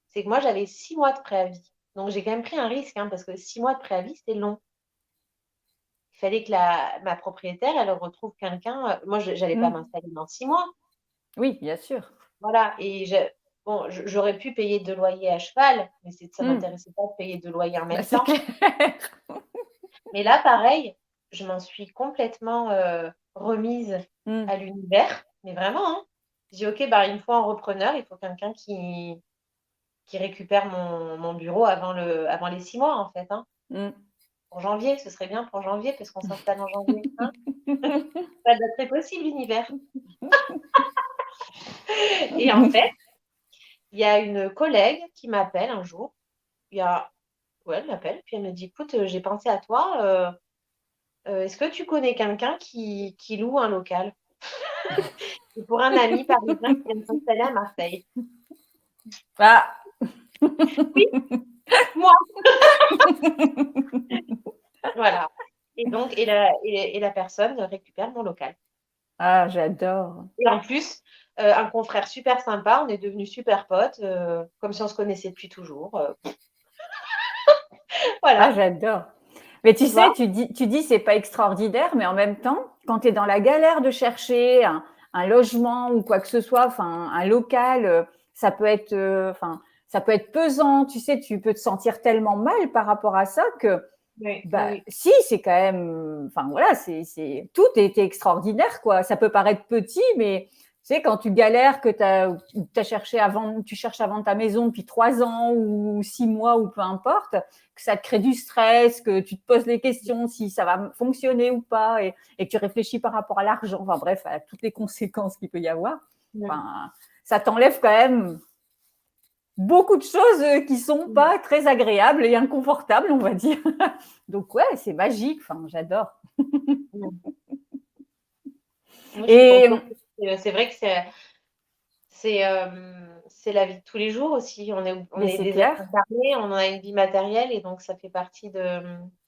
C'est que moi, j'avais 6 mois de préavis. Donc, j'ai quand même pris un risque, hein, parce que 6 mois de préavis, c'est long. Il fallait que ma propriétaire, elle retrouve quelqu'un. Moi, je n'allais pas Mm. m'installer dans 6 mois. Oui, bien sûr. Voilà. Et bon, j'aurais pu payer 2 loyers à cheval, mais ça ne Mm. m'intéressait pas de payer 2 loyers en Bah, même c'est temps. clair. Mais là, pareil, je m'en suis complètement remise Mm. à l'univers. Mais vraiment, hein. J'ai dit, OK, bah, il me faut un repreneur, il faut quelqu'un qui récupère mon bureau avant les 6 mois, en fait. Hein. Mm. Pour janvier, ce serait bien pour janvier, parce qu'on s'installe en janvier. Hein. Pas de date possible, l'univers. Et en fait, il y a une collègue qui m'appelle un jour. Il y a... Ouais, elle m'appelle, puis elle me dit, écoute, j'ai pensé à toi. Est-ce que tu connais quelqu'un qui loue un local? C'est pour un ami parisien qui vient de s'installer à Marseille. Ah. Oui, moi. Voilà. Et donc, et la personne récupère mon local. Ah, j'adore. Et en plus, un confrère super sympa, on est devenus super potes, comme si on se connaissait depuis toujours. Ah, Voilà, j'adore. Mais tu tu sais, vois? tu dis c'est pas extraordinaire, mais en même temps, quand tu es dans la galère de chercher un logement ou quoi que ce soit, enfin un local, ça peut être, enfin ça peut être pesant. Tu sais, tu peux te sentir tellement mal par rapport à ça que, Oui, oui, bah oui. si, c'est quand même, enfin voilà, c'est tout était extraordinaire quoi. Ça peut paraître petit, mais tu sais, quand tu galères, que as cherché avant, tu cherches à vendre ta maison depuis 3 ans ou 6 mois ou peu importe, que ça te crée du stress, que tu te poses les questions si ça va fonctionner ou pas, et que tu réfléchis par rapport à l'argent, enfin bref, à toutes les conséquences qu'il peut y avoir, Mm. enfin, ça t'enlève quand même beaucoup de choses qui sont Mm. pas très agréables et inconfortables, on va dire. Donc ouais, c'est magique, enfin, j'adore. Mm. Moi, je suis Et contente. C'est vrai que c'est la vie de tous les jours aussi. On mais est c'est des êtres clair. incarnés, on a une vie matérielle et donc ça fait partie de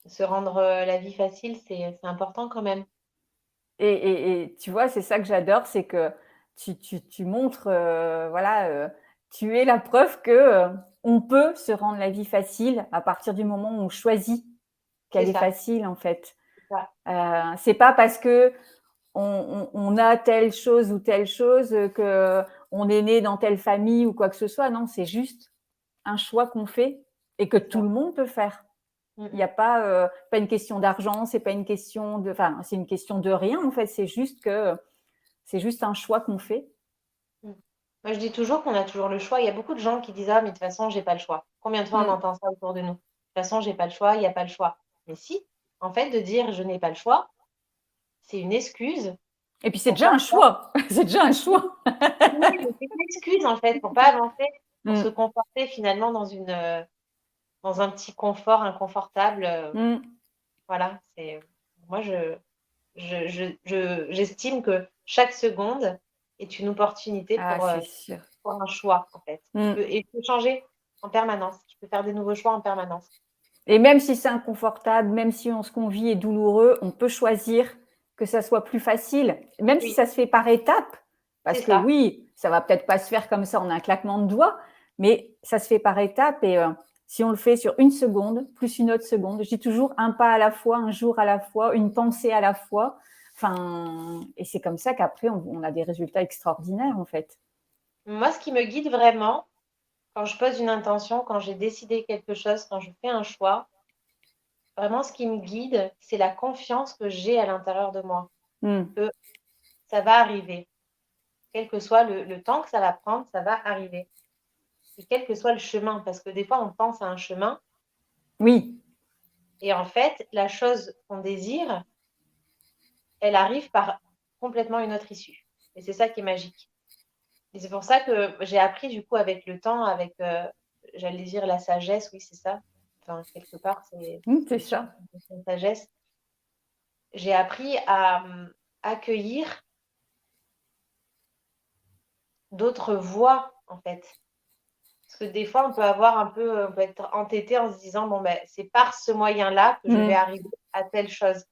se rendre la vie facile, c'est important quand même. Et tu vois, c'est ça que j'adore, c'est que tu montres, voilà, tu es la preuve que on peut se rendre la vie facile à partir du moment où on choisit C'est qu'elle est ça, facile, en fait. c'est ça. C'est pas parce que on a telle chose ou telle chose que on est né dans telle famille ou quoi que ce soit. Non, c'est juste un choix qu'on fait et que C'est tout ça. le monde peut faire. Mm, Il n'y a pas une question d'argent, c'est pas une question de, enfin, c'est une question de rien en fait. C'est juste un choix qu'on fait. mm. Moi, je dis toujours qu'on a toujours le choix. Il y a beaucoup de gens qui disent, ah, mais de toute façon, j'ai pas le choix. Combien de fois on Mm. entend ça autour de nous? De toute façon, j'ai pas le choix, il n'y a pas le choix. Mais si, en fait, de dire je n'ai pas le choix, c'est une excuse Et puis c'est pour déjà pas un faire. choix. C'est déjà un Oui, choix. oui, mais c'est une excuse en fait pour pas avancer, pour se Mm. conforter finalement dans un petit confort inconfortable. Mm. Voilà, moi j'estime que chaque seconde est une opportunité Ah, c'est sûr. pour un choix en fait. Mm. Et peut changer. en permanence. Je peux faire des nouveaux choix en permanence. Et même si c'est inconfortable, même si ce qu'on vit est douloureux, on peut choisir que ça soit plus facile, même si Oui, ça se fait par étapes. c'est Parce que ça. oui, ça va peut-être pas se faire comme ça en un claquement de doigts, mais ça se fait par étapes. Et si on le fait sur une seconde, plus une autre seconde, je dis toujours un pas à la fois, un jour à la fois, une pensée à la fois. Enfin, et c'est comme ça qu'après, on a des résultats extraordinaires, en fait. Moi, ce qui me guide vraiment, quand je pose une intention, quand j'ai décidé quelque chose, quand je fais un choix, vraiment, ce qui me guide, c'est la confiance que j'ai à l'intérieur de moi, Mm. que ça va arriver. Quel que soit le temps que ça va prendre, ça va arriver. Et quel que soit le chemin, parce que des fois, on pense à un chemin, Oui, et en fait, la chose qu'on désire, elle arrive par complètement une autre issue. Et c'est ça qui est magique. Et c'est pour ça que j'ai appris, du coup, avec le temps, avec, j'allais dire la sagesse, oui, c'est ça. Enfin, quelque part, c'est c'est sûr, ça. c'est une sagesse. J'ai appris à accueillir d'autres voies, en fait. Parce que des fois, on peut avoir un peu, on peut être entêté en se disant, bon, ben, c'est par ce moyen-là que je vais Mm. arriver à telle chose.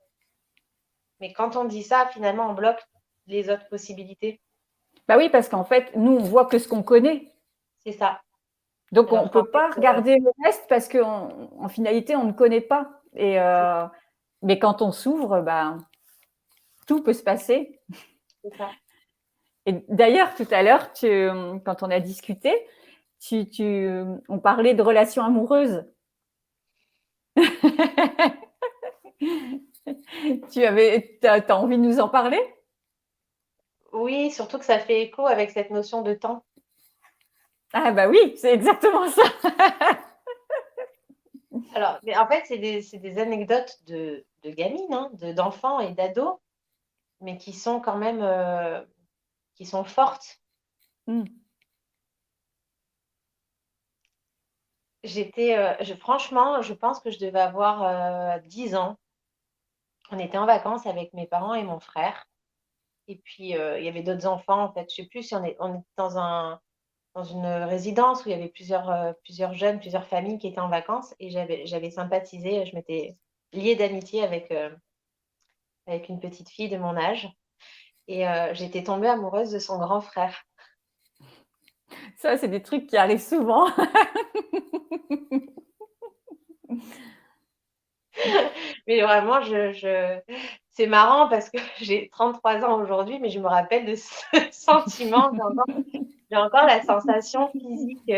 Mais quand on dit ça, finalement, on bloque les autres possibilités. Bah oui, parce qu'en fait, nous, on voit que ce qu'on connaît. C'est ça. Donc, on ne Alors qu'en peut fait, pas regarder le reste parce qu'en finalité, on ne connaît pas. Mais quand on s'ouvre, bah, tout peut se passer. c'est ça. Et d'ailleurs, tout à l'heure, quand on a discuté, on parlait de relations amoureuses. T'as envie de nous en parler? Oui, surtout que ça fait écho avec cette notion de temps. Ah bah oui, c'est exactement ça. Alors, mais en fait, c'est des anecdotes de gamines, hein, d'enfants et d'ados, mais qui sont quand même qui sont fortes. Mm. Franchement, je pense que je devais avoir 10 ans. On était en vacances avec mes parents et mon frère. Et puis, il y avait d'autres enfants, en fait. Je sais plus si on était dans une résidence où il y avait plusieurs jeunes, plusieurs familles qui étaient en vacances. Et j'avais sympathisé, je m'étais liée d'amitié avec une petite fille de mon âge. Et j'étais tombée amoureuse de son grand frère. Ça, c'est des trucs qui arrivent souvent. Mais vraiment, c'est marrant parce que j'ai 33 ans aujourd'hui, mais je me rappelle de ce sentiment. J'ai encore la sensation physique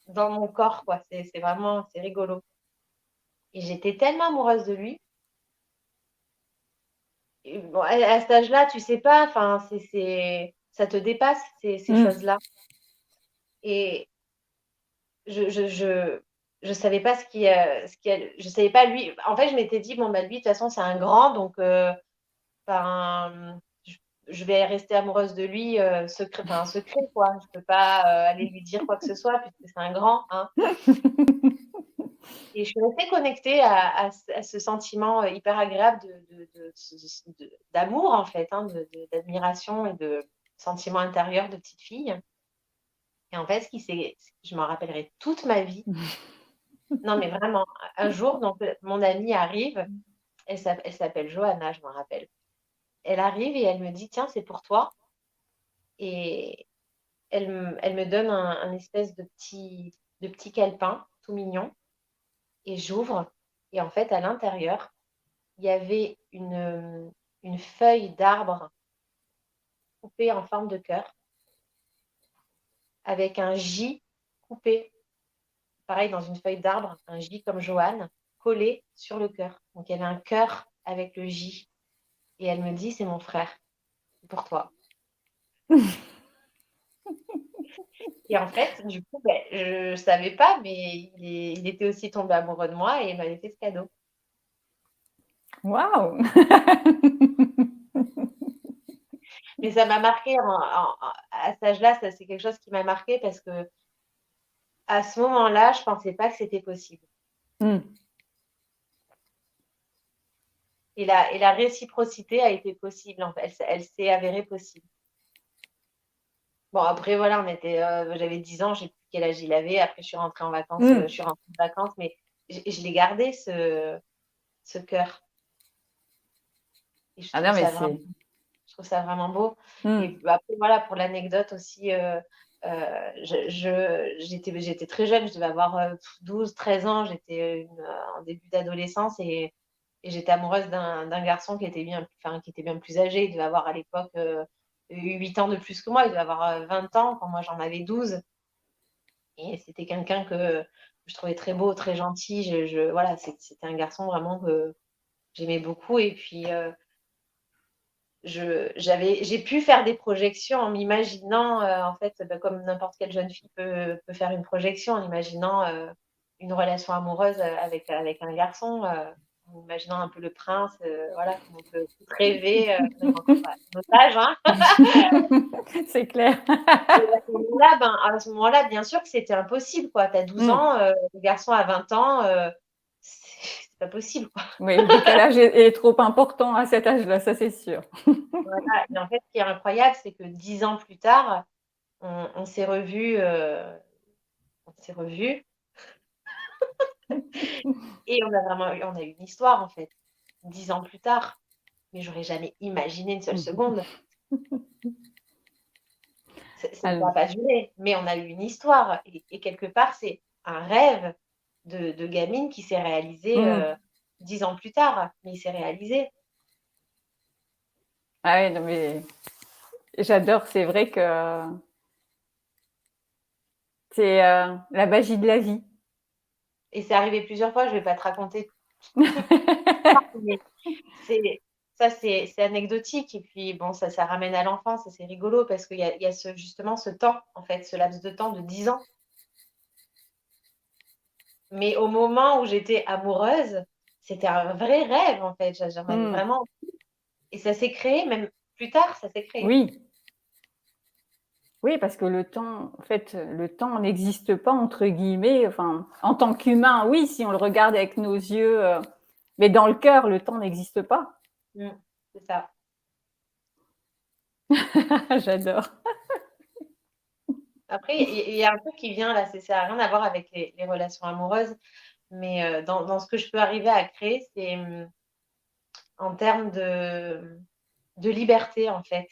dans mon corps, quoi. C'est vraiment, c'est rigolo. Et j'étais tellement amoureuse de lui. Et bon, à cet âge-là, tu sais pas, enfin, ça te dépasse, ces Mm. choses-là. Et je, je, je, je savais pas je savais pas lui. En fait, je m'étais dit, bon, bah, lui, de toute façon, c'est un grand, donc, enfin, je vais rester amoureuse de lui, secret, enfin, un secret, quoi. Je peux pas aller lui dire quoi que ce soit, puisque c'est un grand, hein. Et je suis restée connectée à ce sentiment hyper agréable d'amour, en fait, hein, d'admiration et de sentiment intérieur de petite fille. Et en fait, je m'en rappellerai toute ma vie. Non, mais vraiment, un jour, donc, mon amie arrive, elle s'appelle Johanna, je m'en rappelle. Elle arrive et elle me dit, tiens, c'est pour toi. Et elle me donne un espèce de petit calepin tout mignon. Et j'ouvre. Et en fait, à l'intérieur, il y avait une feuille d'arbre coupée en forme de cœur avec un J coupé, pareil, dans une feuille d'arbre, un J comme Joanne, collé sur le cœur. Donc, il y avait un cœur avec le J. Et elle me dit, c'est mon frère, c'est pour toi. Et en fait, du coup, ben, je ne savais pas, mais il était aussi tombé amoureux de moi et il m'avait fait ce cadeau. Waouh. Mais ça m'a marqué à cet âge-là, ça, c'est quelque chose qui m'a marqué parce que à ce moment-là, je ne pensais pas que c'était possible. Mm. Et la réciprocité a été possible, en fait. Elle s'est avérée possible. Bon, après, voilà, j'avais 10 ans, je sais plus quel âge il avait. Après, je suis rentrée en vacances, Hmm. mais je l'ai gardé, ce cœur. Et Ah non, mais c'est. je trouve ça vraiment beau. Hmm. Et après, voilà, pour l'anecdote aussi, j'étais très jeune, je devais avoir 12, 13 ans, j'étais en début d'adolescence et j'étais amoureuse d'un garçon qui était bien plus âgé. Il devait avoir à l'époque 8 ans de plus que moi, il devait avoir 20 ans quand moi j'en avais 12. Et c'était quelqu'un que je trouvais très beau, très gentil. Voilà, c'était un garçon vraiment que j'aimais beaucoup. Et puis, j'ai pu faire des projections en m'imaginant, en fait, comme n'importe quelle jeune fille peut faire une projection, en imaginant une relation amoureuse avec un garçon, en imaginant un peu le prince, voilà, comme on peut tout rêver, même encore à notre âge, hein. C'est clair. Et à ce moment-là, bien sûr que c'était impossible, quoi. Tu as 12 Hmm. ans, le garçon a 20 ans, c'est pas possible, quoi. Oui, le décalage est trop important à cet âge-là, ça c'est sûr. Voilà. Et en fait, ce qui est incroyable, c'est que 10 ans plus tard, on s'est revus, et on a eu une histoire, en fait, 10 ans plus tard. Mais j'aurais jamais imaginé une seule seconde. Ça ne va Alors, pas durer, mais on a eu une histoire et quelque part, c'est un rêve de gamine qui s'est réalisé, hmm. 10 ans plus tard, mais il s'est réalisé. Ah oui, non mais j'adore, c'est vrai que c'est la magie de la vie. Et c'est arrivé plusieurs fois, je vais pas te raconter toute l'histoire, mais c'est c'est anecdotique et puis bon, ça ramène à l'enfance et c'est rigolo parce qu'il y a justement ce temps, en fait, ce laps de temps de 10 ans. Mais au moment où j'étais amoureuse, c'était un vrai rêve, en fait, j'en avais Hmm. vraiment, et ça s'est créé même plus tard, ça s'est créé. Oui, oui, parce que le temps, en fait, le temps n'existe pas entre guillemets. Enfin, en tant qu'humain, oui, si on le regarde avec nos yeux, mais dans le cœur, le temps n'existe pas. Mmh, c'est ça. J'adore. Après, il y a un truc qui vient là, ça a rien à voir avec les relations amoureuses, mais dans ce que je peux arriver à créer, c'est, en termes de liberté, en fait.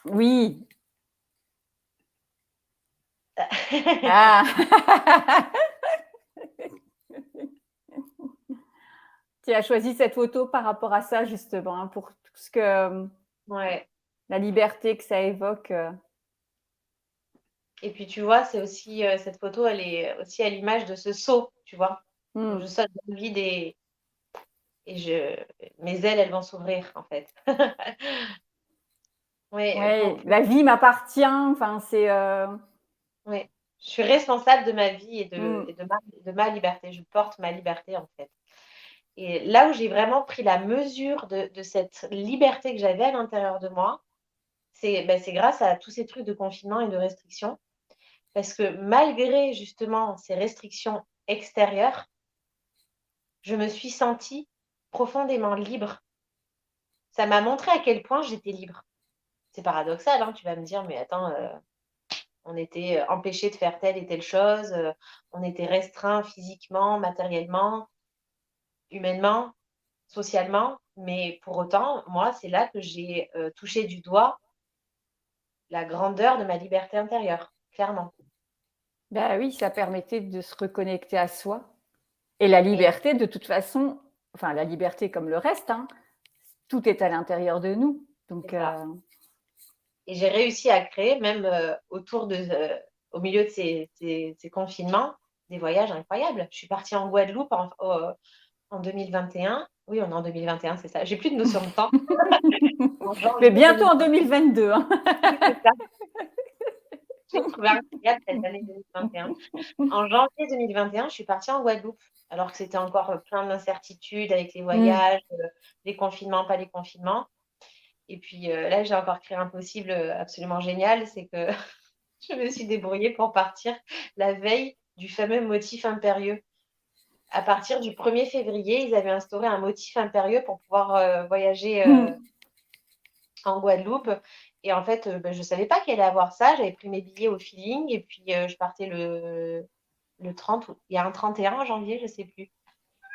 Oui. Ah. Tu as choisi cette photo par rapport à ça justement, hein, pour tout ce que Ouais. la liberté que ça évoque. Et puis tu vois, c'est aussi, cette photo, elle est aussi à l'image de ce saut, tu vois? Où Hmm. je saute dans le vide et mes ailes, elles vont s'ouvrir, en fait. Ouais, Ouais, la vie m'appartient. Enfin, c'est. ouais. Je suis responsable de ma vie Hmm. et de ma liberté. Je porte ma liberté, en fait. Et là où j'ai vraiment pris la mesure de cette liberté que j'avais à l'intérieur de moi, c'est grâce à tous ces trucs de confinement et de restrictions. Parce que malgré justement ces restrictions extérieures, je me suis sentie profondément libre. Ça m'a montré à quel point j'étais libre. C'est paradoxal, hein, tu vas me dire, mais attends, on était empêchés de faire telle et telle chose, on était restreints physiquement, matériellement, humainement, socialement, mais pour autant, moi, c'est là que j'ai touché du doigt la grandeur de ma liberté intérieure, clairement. Bah oui, ça permettait de se reconnecter à soi. Et la Et liberté, de toute façon, enfin la liberté comme le reste, hein, tout est à l'intérieur de nous. Donc, c'est ça. Et j'ai réussi à créer, même au milieu de ces confinements, des voyages incroyables. Je suis partie en Guadeloupe en 2021. Oui, on est en 2021, c'est ça. J'ai plus de notion de temps. En mais janvier bientôt en 2021. 2022. Hein. Oui, c'est ça. J'ai trouvé incroyable cette année 2021. En janvier 2021, je suis partie en Guadeloupe, alors que c'était encore plein d'incertitudes avec les Mm. voyages, les confinements, pas les confinements. Et puis là, j'ai encore créé un possible absolument génial, c'est que je me suis débrouillée pour partir la veille du fameux motif impérieux. À partir du 1er février, ils avaient instauré un motif impérieux pour pouvoir voyager Mm. en Guadeloupe. Et en fait, je ne savais pas qu'elle allait avoir ça. J'avais pris mes billets au feeling et puis je partais le 30, il y a un 31 janvier, je ne sais plus.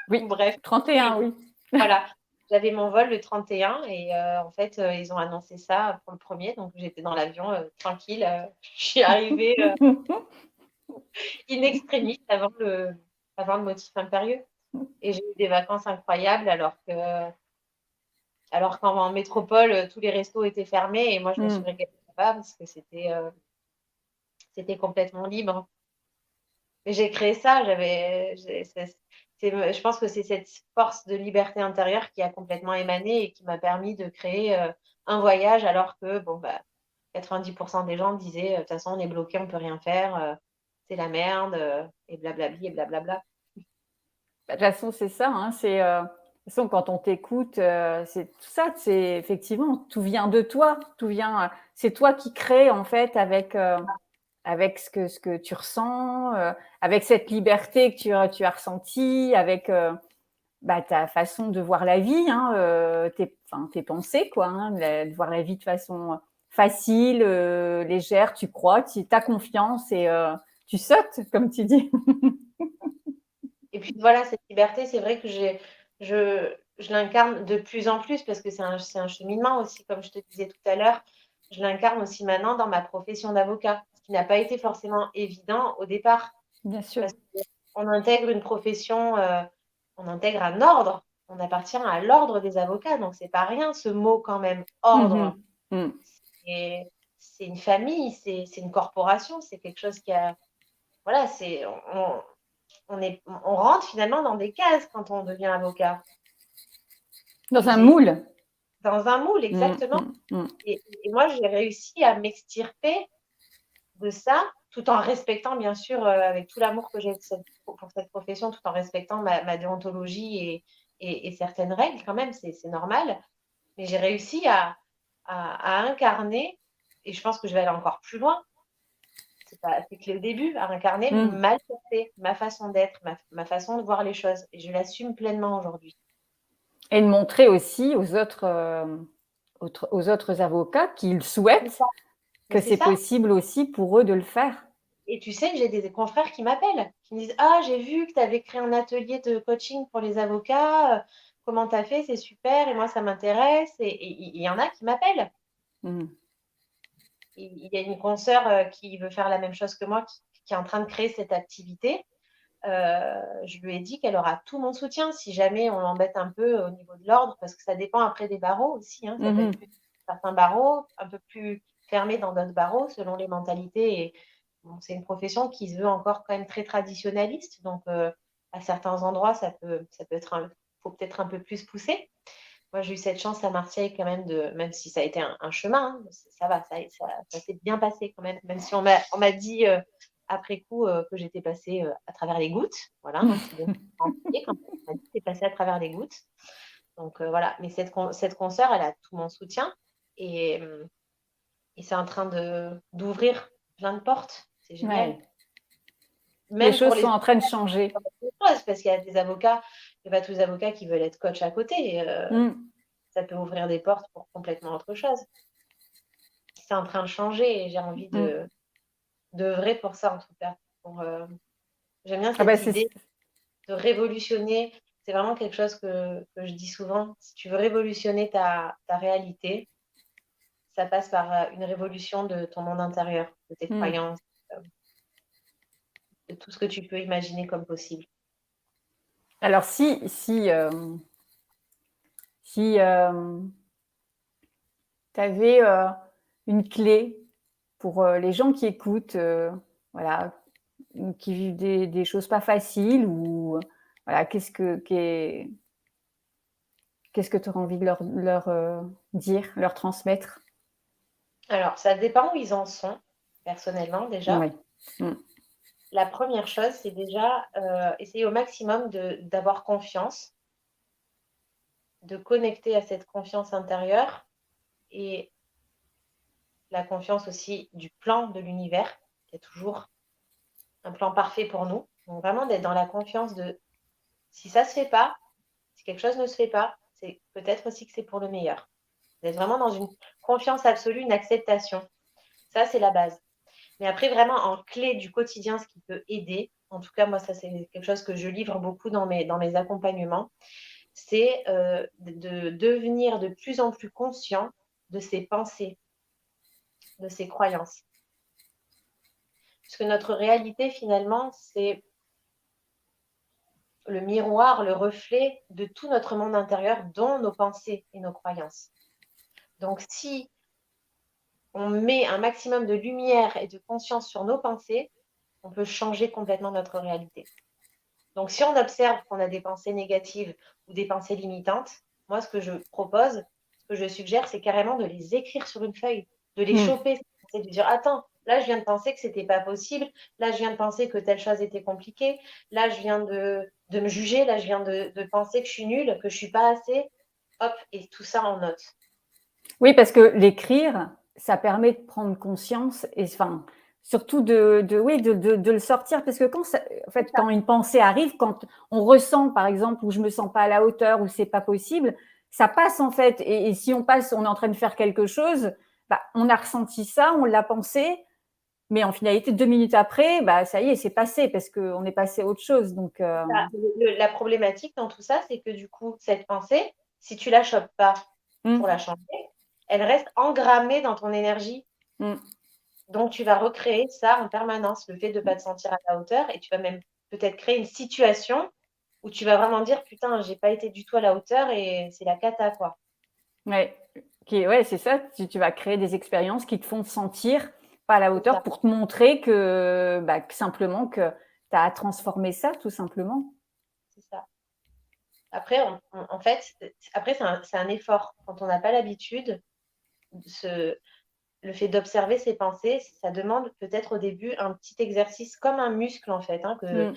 Oui, Bref. 31, oui. Voilà, j'avais mon vol le 31 et en fait, ils ont annoncé ça pour le premier. Donc, j'étais dans l'avion tranquille. Je suis arrivée in extremis avant le motif impérieux. Et j'ai eu des vacances incroyables alors qu'en métropole, tous les restos étaient fermés et moi, je me suis régalée là-bas parce que c'était complètement libre. Et j'ai créé ça. Je pense que c'est cette force de liberté intérieure qui a complètement émané et qui m'a permis de créer un voyage alors que 90% des gens disaient de toute façon, on est bloqué, on ne peut rien faire, c'est la merde, et blablabli, et blablabla. De toute façon, c'est ça. Hein, de toute façon, quand on t'écoute, c'est tout ça. C'est effectivement, tout vient de toi. C'est toi qui crées en fait avec ce que tu ressens, avec cette liberté que tu as ressentie, avec ta façon de voir la vie, hein, tes pensées, quoi, hein, de voir la vie de façon facile, légère. Tu crois, tu as confiance et tu sautes, comme tu dis. Et puis voilà, cette liberté, c'est vrai que je l'incarne de plus en plus parce que c'est un cheminement aussi, comme je te disais tout à l'heure. Je l'incarne aussi maintenant dans ma profession d'avocat, ce qui n'a pas été forcément évident au départ. Bien sûr. Parce qu'on intègre une profession, on intègre un ordre, on appartient à l'ordre des avocats, donc c'est pas rien ce mot quand même, ordre. Mmh mh. Et c'est une famille, c'est une corporation, c'est quelque chose qui a. Voilà, on rentre finalement dans des cases quand on devient avocat. Dans Et un moule. dans un moule, Mmh, exactement. mmh, mmh. Et moi, j'ai réussi à m'extirper de ça, tout en respectant, bien sûr, avec tout l'amour que j'ai pour cette profession, tout en respectant ma déontologie et certaines règles quand même, c'est normal. Mais j'ai réussi à incarner, et je pense que je vais aller encore plus loin, c'est que le début, à incarner Mmh. ma liberté, ma façon d'être, ma façon de voir les choses. Et je l'assume pleinement aujourd'hui. Et de montrer aussi aux autres avocats qu'ils C'est souhaitent ça. Mais que c'est c'est ça. possible aussi pour eux de le faire. Et tu sais, j'ai des confrères qui m'appellent, qui me disent: «Ah, j'ai vu que tu avais créé un atelier de coaching pour les avocats. Comment tu as fait? C'est super. Et moi, ça m'intéresse.» Et il y en a qui m'appellent. Mmh. Il y a une consoeur qui veut faire la même chose que moi, qui est en train de créer cette activité. Je lui ai dit qu'elle aura tout mon soutien si jamais on l'embête un peu au niveau de l'ordre, parce que ça dépend après des barreaux aussi. Hein, ça peut Mmh. être plus certains barreaux, un peu plus fermés dans d'autres barreaux, selon les mentalités. Et bon, c'est une profession qui se veut encore quand même très traditionnaliste. Donc, à certains endroits, ça peut être faut peut-être un peu plus pousser. Moi, j'ai eu cette chance à Marseille quand même, même si ça a été un chemin, hein, ça va, ça s'est bien passé quand même si on m'a dit après coup que j'étais passée à travers les gouttes. Voilà, hein, c'est bien entier quand on m'a dit que t'es passée à travers les gouttes. Donc voilà, mais cette consoeur, elle a tout mon soutien et, et c'est en train d'ouvrir plein de portes. C'est génial. Ouais. Les Même choses pour sont les en train de changer. choses, parce qu'il y a des avocats, il n'y a pas tous les avocats qui veulent être coach à côté. Mmh. Ça peut ouvrir des portes pour complètement autre chose. C'est en train de changer et j'ai envie Mmh. d'œuvrer pour ça en tout cas. Pour, j'aime bien Ah bah, cette c'est idée de révolutionner. C'est vraiment quelque chose que je dis souvent. Si tu veux révolutionner ta réalité, ça passe par une révolution de ton monde intérieur, de tes mmh. croyances, euh, de tout ce que tu peux imaginer comme possible. Alors si, tu avais, une clé pour, les gens qui écoutent, voilà, ou qui vivent des choses pas faciles ou voilà, qu'est-ce que tu aurais envie de leur dire, leur transmettre? Alors, ça dépend où ils en sont, personnellement déjà. Ouais. Mmh. La première chose, c'est déjà essayer au maximum d'avoir confiance, de connecter à cette confiance intérieure et la confiance aussi du plan de l'univers, qui est toujours un plan parfait pour nous. Donc vraiment d'être dans la confiance de si ça se fait pas, si quelque chose ne se fait pas, c'est peut-être aussi que c'est pour le meilleur. D'être vraiment dans une confiance absolue, une acceptation. Ça, c'est la base. Mais après, vraiment, en clé du quotidien, ce qui peut aider, en tout cas, moi, ça, c'est quelque chose que je livre beaucoup dans mes accompagnements, c'est de devenir de plus en plus conscient de ses pensées, de ses croyances. Parce que notre réalité, finalement, c'est le miroir, le reflet de tout notre monde intérieur, dont nos pensées et nos croyances. Donc, si on met un maximum de lumière et de conscience sur nos pensées, on peut changer complètement notre réalité. Donc, si on observe qu'on a des pensées négatives ou des pensées limitantes, moi, ce que je propose, ce que je suggère, c'est carrément de les écrire sur une feuille, de les Mm. choper, c'est de dire, attends, là, je viens de penser que c'était pas possible, là, je viens de penser que telle chose était compliquée, là, je viens de me juger, là, je viens de penser que je suis nulle, que je suis pas assez, hop, et tout ça en note. Oui, parce que l'écrire, ça permet de prendre conscience et enfin, surtout oui, de le sortir parce que en fait, quand une pensée arrive, quand on ressent, par exemple, où je me sens pas à la hauteur, ou c'est pas possible, ça passe en fait. Et si on passe, on est en train de faire quelque chose, bah, on a ressenti ça, on l'a pensé, mais en finalité, 2 minutes après, bah, ça y est, c'est passé parce qu'on est passé à autre chose. Donc, La problématique dans tout ça, c'est que du coup, cette pensée, si tu la chopes pas pour la mm, changer, elle reste engrammée dans ton énergie. mm. Donc, tu vas recréer ça en permanence, le fait de ne pas te sentir à la hauteur, et tu vas même peut-être créer une situation où tu vas vraiment dire, putain, j'ai pas été du tout à la hauteur et c'est la cata, quoi. Ouais, ouais, c'est ça. Tu vas créer des expériences qui te font te sentir pas à la C'est hauteur ça, pour te montrer que, bah, que simplement que tu as transformé ça, tout simplement. c'est ça. Après, en fait, après, c'est un effort. Quand on n'a pas l'habitude, ce, le fait d'observer ses pensées, ça demande peut-être au début un petit exercice comme un muscle, en fait, hein, Mm.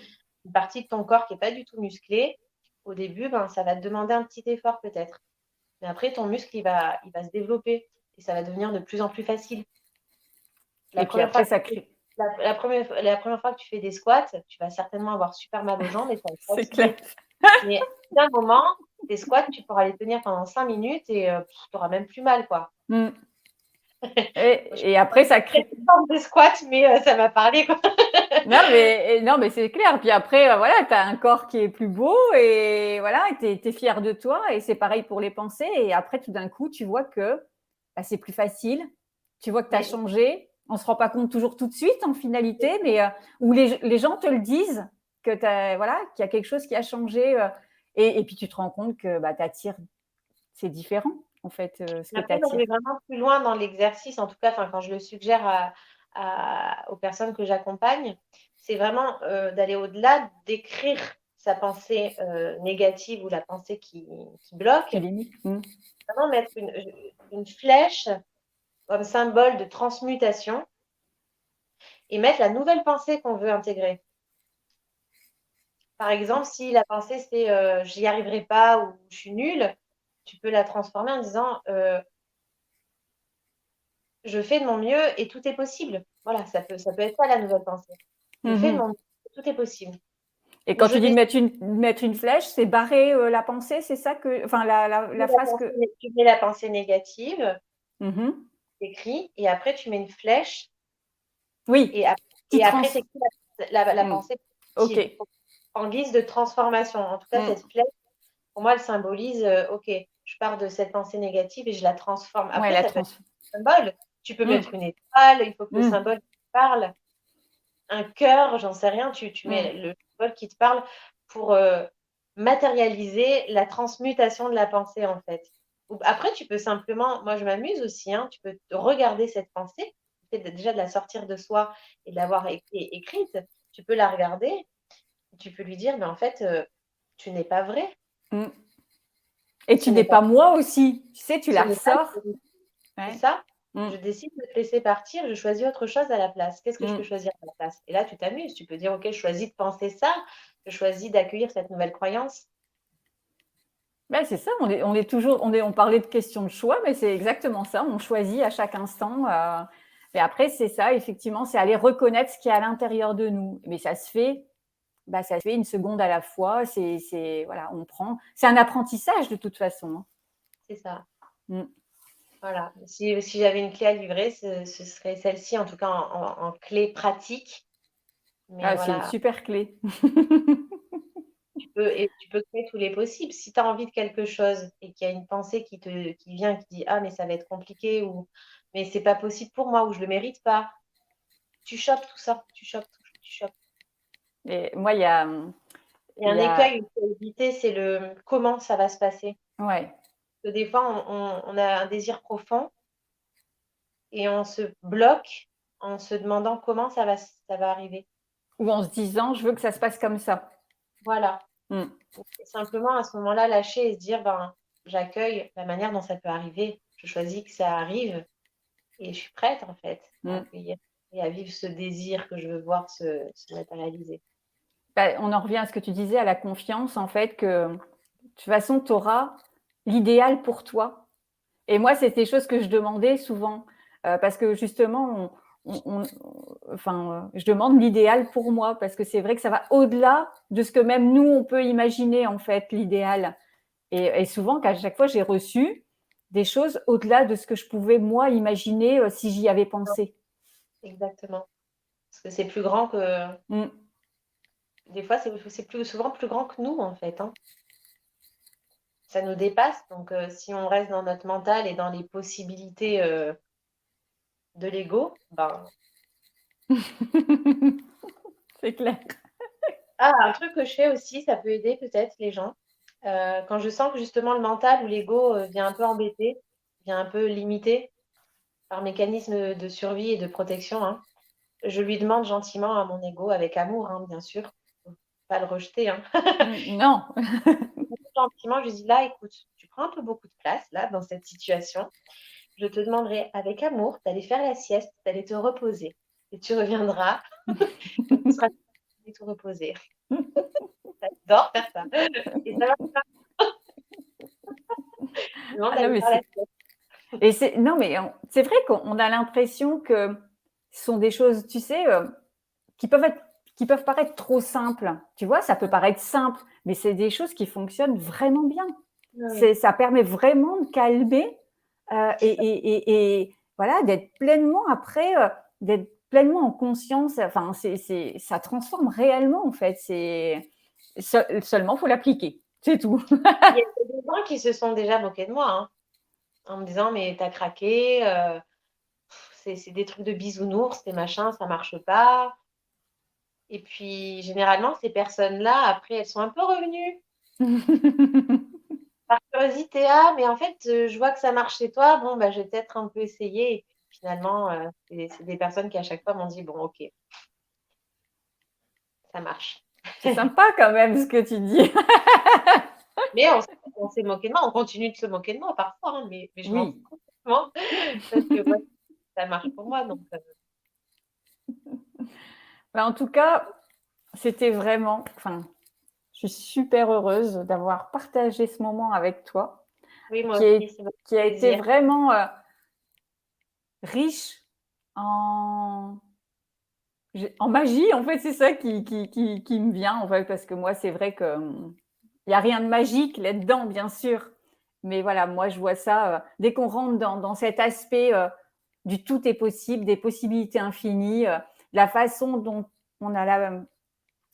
une partie de ton corps qui n'est pas du tout musclée. Au début, ben, ça va te demander un petit effort peut-être. Mais après, ton muscle, il va se développer et ça va devenir de plus en plus facile. La Et puis première après, fois que ça tu fais, crée. la première fois que tu fais des squats, tu vas certainement avoir super mal aux jambes et ça va te C'est clair. fatiguer. Mais d'un moment, tes squats, tu pourras les tenir pendant 5 minutes et tu n'auras même plus mal, quoi. Mm. Je Et après, ça fais crée. une forme de squat, mais ça m'a parlé, quoi. Non, mais c'est clair. Puis après, voilà, tu as un corps qui est plus beau et voilà, tu es fier de toi. Et c'est pareil pour les pensées. Et après, tout d'un coup, tu vois que bah, c'est plus facile. Tu vois que tu as Mais changé. On ne se rend pas compte toujours tout de suite en finalité, mais où les gens te le disent, que voilà, qu'il y a quelque chose qui a changé. Et puis tu te rends compte que bah, tu attires, c'est différent en fait, ce que tu après, moi, je vais attires. vraiment plus loin dans l'exercice, en tout cas, quand je le suggère aux personnes que j'accompagne, c'est vraiment d'aller au-delà, d'écrire sa pensée négative ou la pensée qui bloque, Qui limite. vraiment mettre une flèche comme symbole de transmutation et mettre la nouvelle pensée qu'on veut intégrer. Par exemple, si la pensée c'est j'y arriverai pas ou je suis nulle, tu peux la transformer en disant je fais de mon mieux et tout est possible. Voilà, ça peut être ça la nouvelle pensée. Je fais de Mhm. mon mieux, tout est possible. Et Ou quand je tu dis décide mettre une flèche, c'est barrer la pensée, c'est ça que, enfin la phrase que. tu mets la pensée négative, Mhm. t'écris, et après tu mets une flèche, Oui, et, qui et après trans. t'écris la Mm. pensée Ok. positive, en guise de transformation. En tout cas, Mm. cette flèche, pour moi, elle symbolise, ok, je pars de cette pensée négative et je la transforme. Ouais, Après, la ça peut être trans. un symbole. Tu peux Mm. mettre une étoile, il faut que le Mm. symbole parle. Un cœur, j'en sais rien, tu Mm. mets le symbole qui te parle pour matérialiser la transmutation de la pensée, en fait. Après, tu peux simplement, moi je m'amuse aussi, hein, tu peux regarder cette pensée, peut-être déjà de la sortir de soi et de l'avoir écrite, tu peux la regarder, tu peux lui dire, mais en fait, tu n'es pas vrai, Mm. Et ce tu n'est n'es pas, pas moi aussi. Tu sais, tu ce la n'est pas, ressors. c'est Ouais. ça. Mm. Je décide de te laisser partir, je choisis autre chose à la place. Qu'est-ce que je peux Mm. choisir à la place? Et là, tu t'amuses. Tu peux dire, OK, je choisis de penser ça, je choisis d'accueillir cette nouvelle croyance. Ben, c'est ça, on est toujours, on parlait de questions de choix, mais c'est exactement ça. On choisit à chaque instant. Et après, c'est ça, effectivement, c'est aller reconnaître ce qui est à l'intérieur de nous. Mais ça se fait, bah, ça se fait une seconde à la fois. Voilà, on prend. C'est un apprentissage de toute façon, hein. C'est ça. Mm. Voilà. Si j'avais une clé à livrer, ce serait celle-ci, en tout cas en clé pratique. Mais Ah, c'est une voilà, super clé. tu peux créer tous les possibles. Si tu as envie de quelque chose et qu'il y a une pensée qui vient, qui dit ah mais ça va être compliqué ou mais c'est pas possible pour moi ou je le mérite pas, tu chopes tout ça, tu chopes tout, tu chopes. Et moi, il y a, Il y a il un y a, écueil qu'il faut éviter, c'est le comment ça va se passer. ouais, Parce que des fois, on a un désir profond et on se bloque en se demandant comment ça va arriver. ou en se disant, je veux que ça se passe comme ça. Voilà. Mm. Et simplement, à ce moment-là, lâcher et se dire, ben, j'accueille la manière dont ça peut arriver. Je choisis que ça arrive et je suis prête, en fait, à Mm. accueillir et à vivre ce désir que je veux voir se matérialiser. Bah, on en revient à ce que tu disais, à la confiance, en fait, que de toute façon, tu auras l'idéal pour toi. Et moi, c'est des choses que je demandais souvent, parce que justement, enfin, je demande l'idéal pour moi, parce que c'est vrai que ça va au-delà de ce que même nous, on peut imaginer, en fait, l'idéal. Et souvent, qu'à chaque fois, j'ai reçu des choses au-delà de ce que je pouvais, moi, imaginer si j'y avais pensé. Exactement. Parce que c'est plus grand que. Mm. Des fois, c'est souvent plus grand que nous, en fait, hein. Ça nous dépasse. Donc, si on reste dans notre mental et dans les possibilités de l'ego, ben. C'est clair. Ah, un truc que je fais aussi, ça peut aider peut-être les gens. Quand je sens que justement le mental ou l'ego vient un peu embêter, vient un peu limiter par mécanisme de survie et de protection, hein, je lui demande gentiment à mon ego, avec amour, hein, bien sûr, faut pas le rejeter, hein. Non. Gentiment, je lui dis là, écoute, tu prends un peu beaucoup de place là dans cette situation. Je te demanderai avec amour d'aller faire la sieste, d'aller te reposer. Et tu reviendras quand tu seras tout reposé. J'adore faire ça. Et ça va pas. Je demande Ah non, d'aller mais faire la c'est sieste. et c'est non, mais c'est vrai qu'on a l'impression que ce sont des choses, tu sais, qui peuvent être qui peuvent paraître trop simples. Tu vois, ça peut paraître simple, mais c'est des choses qui fonctionnent vraiment bien. Oui, Ça permet vraiment de calmer et voilà, d'être pleinement après, d'être pleinement en conscience. Enfin, ça transforme réellement en fait. Seulement, faut l'appliquer. C'est tout. il y a des gens qui se sont déjà moqués de moi, hein, en me disant mais t'as craqué, c'est des trucs de bisounours, c'est machin, ça marche pas. Et puis généralement ces personnes-là, après, elles sont un peu revenues par curiosité. Ah, mais en fait, je vois que ça marche chez toi. Bon, bah, je vais peut-être un peu essayer. Et puis finalement, c'est des personnes qui à chaque fois m'ont dit bon, ok, ça marche. C'est sympa quand même ce que tu dis. Mais on s'est moqué de moi, on continue de se moquer de moi parfois, hein, mais je m'en Oui. fous complètement parce que ouais, ça marche pour moi. Donc, Bah, en tout cas, c'était vraiment, enfin, je suis super heureuse d'avoir partagé ce moment avec toi, oui, moi qui, aussi, est, c'est mon qui a été plaisir. vraiment riche en, en magie. En fait, c'est ça qui me vient, en fait, parce que moi, c'est vrai que il n'y a rien de magique là-dedans, bien sûr. Mais voilà, moi, je vois ça, dès qu'on rentre dans cet aspect du tout est possible, des possibilités infinies, la façon dont on a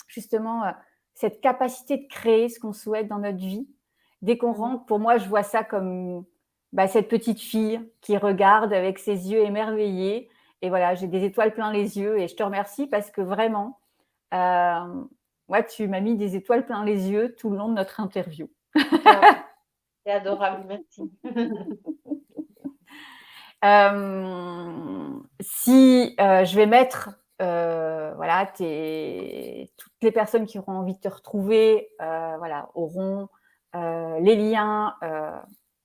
justement cette capacité de créer ce qu'on souhaite dans notre vie. Dès qu'on Mhm. rentre, pour moi, je vois ça comme cette petite fille qui regarde avec ses yeux émerveillés. Et voilà, j'ai des étoiles plein les yeux et je te remercie parce que vraiment, ouais, tu m'as mis des étoiles plein les yeux tout le long de notre interview. Ah, c'est adorable, merci. Si je vais mettre voilà, toutes les personnes qui auront envie de te retrouver voilà, auront les liens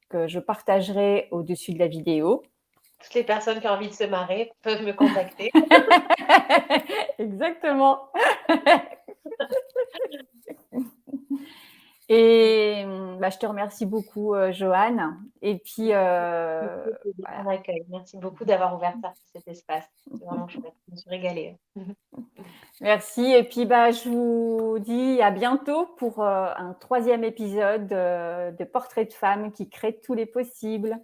que je partagerai au-dessus de la vidéo. Toutes les personnes qui ont envie de se marrer peuvent me contacter. Exactement. Et je te remercie beaucoup, Joanne. Et puis, C'est voilà. ton accueil. Merci beaucoup d'avoir ouvert cet espace. C'est vraiment chouette. Je me suis régalée. Merci. Et puis, je vous dis à bientôt pour un troisième épisode de Portrait de femme qui crée tous les possibles.